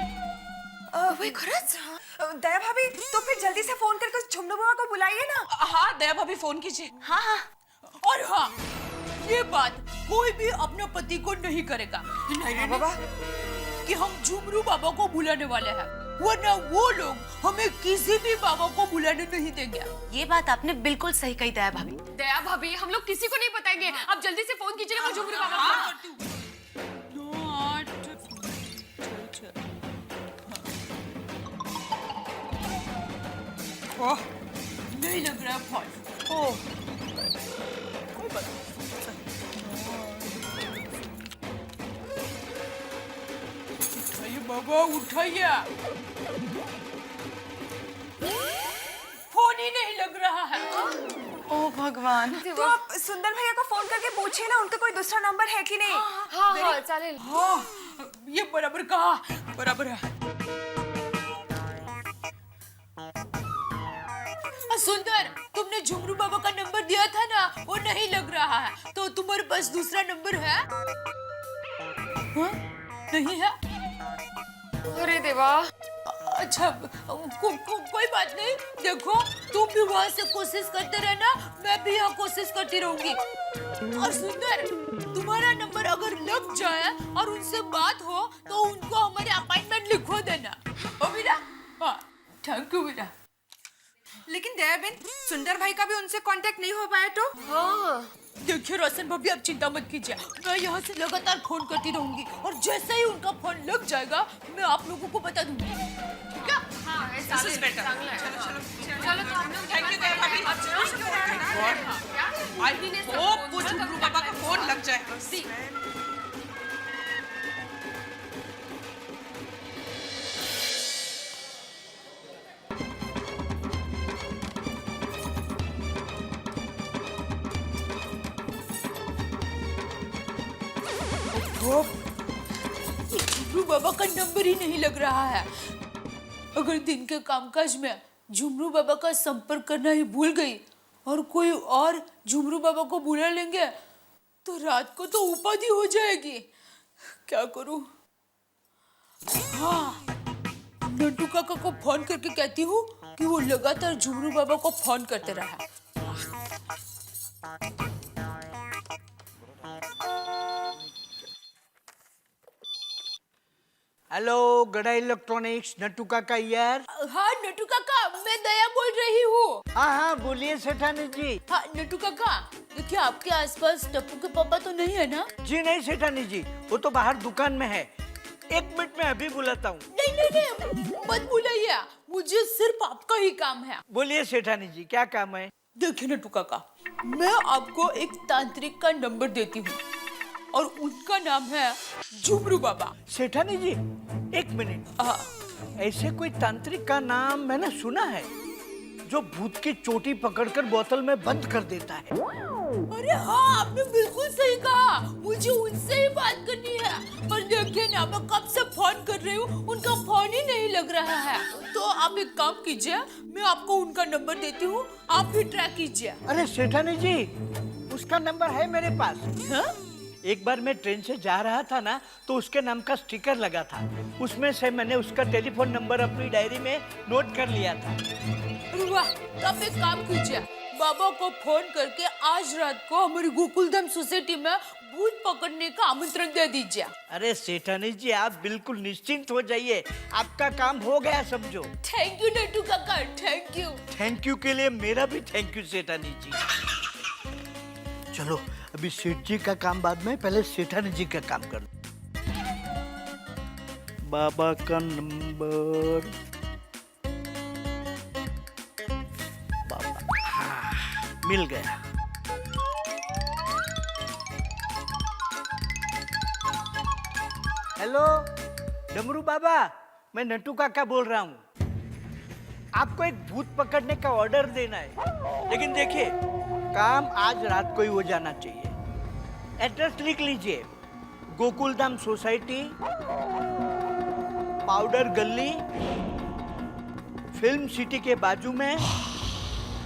वही खरच? दया भाभी, तो फिर जल्दी से फोन करके उस झुमरू बाबा को बुलाइए ना। हाँ, दया भाभी फोन कीजिए। हाँ हाँ। और हाँ, ये बात कोई भी अपने पति को नहीं करेगा। नहीं बाबा, कि हम झुमरू बाबा को बुलाने वाले हैं, वरना वो लोग हमें किसी भी बाबा को बुलाने नहीं देंगे। ये बात आपने बिल्कुल सही कही दया भाभी। दया भाभी, हम लोग किसी को नहीं बताएंगे। आप जल्दी से फोन कीजिए, मैं झुमरू बाबा को फोन करती हूँ। ओह, नहीं लग रहा फोन। ओह, कोई बात नहीं। उठाइए बाबा, उठाइए। फोन ही नहीं लग रहा है। ओ भगवान। तो आप सुंदर भैया को फोन करके पूछिए ना, उनका कोई दूसरा नंबर है कि नहीं। हाँ, चलेल। हाँ, ये बराबर कहा, बराबर है। सुंदर, तुमने झुमरू बाबा का नंबर दिया था ना, वो नहीं लग रहा है, तो तुम्हारे पास दूसरा नंबर है? हाँ? नहीं है? अरे देवा। अच्छा, कोई बात नहीं। देखो, तुम भी वहाँ से कोशिश करते रहना, मैं भी यहाँ कोशिश करती रहूंगी। और सुंदर, तुम्हारा नंबर अगर लग जाए और उनसे बात हो, तो उनको हमारे अपॉइंटमेंट लिखवा देना। ओ मीरा? हाँ, थैंक यू मीरा। लेकिन दया बहन, सुंदर भाई का भी उनसे कांटेक्ट नहीं हो पाया तो? हाँ। देखिए रोशन भाभी, आप चिंता मत कीजिए, मैं यहाँ से लगातार फोन करती रहूंगी और जैसे ही उनका फोन लग जाएगा, मैं आप लोगों को बता दूंगी। ठीक है? हाँ, This is better. चलो तो हम लोग Thank you दया भाभी। आप जरूर से फोन करना। I hope वो झुमरू बाबा का फोन लग जाए। झुमरू बाबा का नंबर ही नहीं लग रहा है। अगर दिन के कामकाज में झुमरू बाबा का संपर्क करना ही भूल गई और कोई और झुमरू बाबा को बुला लेंगे, तो रात को तो उपाधि हो जाएगी। क्या करूं? हाँ, नंटू काका को फोन करके कहती हूँ कि वो लगातार झुमरू बाबा को फोन करते रहा। हेलो गड़ा इलेक्ट्रॉनिक्स, नट्टू काका यार। हाँ नट्टू काका, मैं दया बोल रही हूँ। हाँ हाँ बोलिए सेठानी जी। हाँ नट्टू काका, देखिए आपके आसपास टप्पू के पापा तो नहीं है ना? जी नहीं सेठानी जी, वो तो बाहर दुकान में है। 1 मिनट में अभी बुलाता हूँ। नहीं, मत बुलाइए, मुझे सिर्फ आपका ही काम है। बोलिए सेठानी जी, क्या काम है? देखिए नट्टू काका, मैं आपको एक तांत्रिक का नंबर देती हूँ और उनका नाम है झुमरू बाबा। सेठानी जी 1 मिनट, ऐसे कोई तांत्रिक का नाम मैंने सुना है जो भूत की चोटी पकड़कर बोतल में बंद कर देता है। अरे हाँ, आपने बिल्कुल सही कहा, मुझे उनसे ही बात करनी है। पर देखिए ना, मैं कब से फोन कर रही हूँ, उनका फोन ही नहीं लग रहा है। तो आप एक काम कीजिए, मैं आपको उनका नंबर देती हूँ, आप भी ट्रैक कीजिए। अरे सेठानी जी, उसका नंबर है मेरे पास। हाँ? एक बार मैं ट्रेन से जा रहा था ना, तो उसके नाम का स्टिकर लगा था, उसमें से मैंने उसका टेलीफोन नंबर अपनी डायरी में नोट कर लिया था। वाह, तो आप एक काम कीजिए, बाबा को फोन करके आज रात को हमारी गोकुलधाम सोसाइटी में भूत पकड़ने का आमंत्रण दे दीजिए। अरे सेठानी जी, आप बिल्कुल निश्चिंत हो जाइए, आपका काम हो गया समझो। थैंक यू नट्टू काका, थैंक यू। थैंक यू के लिए मेरा भी थैंक यू सेठानी जी। चलो अभी सेठ जी का काम बाद में, पहले सेठानी जी का काम कर। बाबा का नंबर, बाबा, हाँ, मिल गया। हेलो डमरू बाबा, मैं नट्टू काका बोल रहा हूँ। आपको एक भूत पकड़ने का ऑर्डर देना है, लेकिन देखिए काम आज रात को ही हो जाना चाहिए। एड्रेस लिख लीजिए, गोकुलधाम सोसाइटी, पाउडर गली, फिल्म सिटी के बाजू में,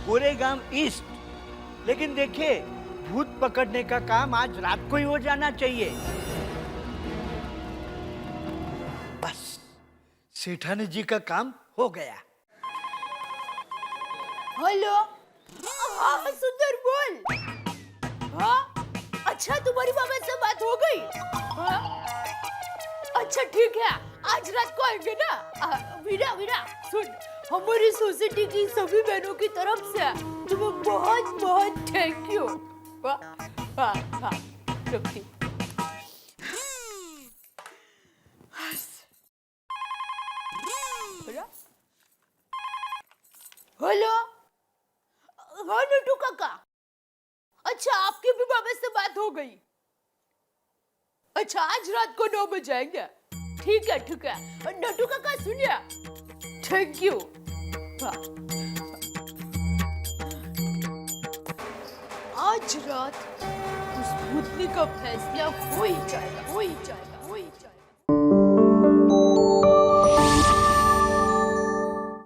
गोरेगांव ईस्ट। लेकिन देखिए भूत पकड़ने का काम आज रात को ही हो जाना चाहिए। बस सेठानी जी का काम हो गया। हेलो, हाँ सुंदर बोल। हाँ, अच्छा तुम्हारी बाबा से बात हो गई? हाँ? अच्छा ठीक है, आज रात को आएंगे ना। वीरा वीरा सुन, हमारी सोसाइटी की सभी बहनों की तरफ से तुम्हें बहुत बहुत थैंक यू। हाँ, रखती। हेलो, हाँ नट्टू काका, अच्छा आपके भी बाबा से बात हो गई? अच्छा आज रात को 9 बजे आएंगे। ठीक है ठीक है। नट्टू काका सुनिए, थैंक यू। हाँ। आज रात उस भूतनी का फैसला हो ही जाएगा, हो ही जाएगा।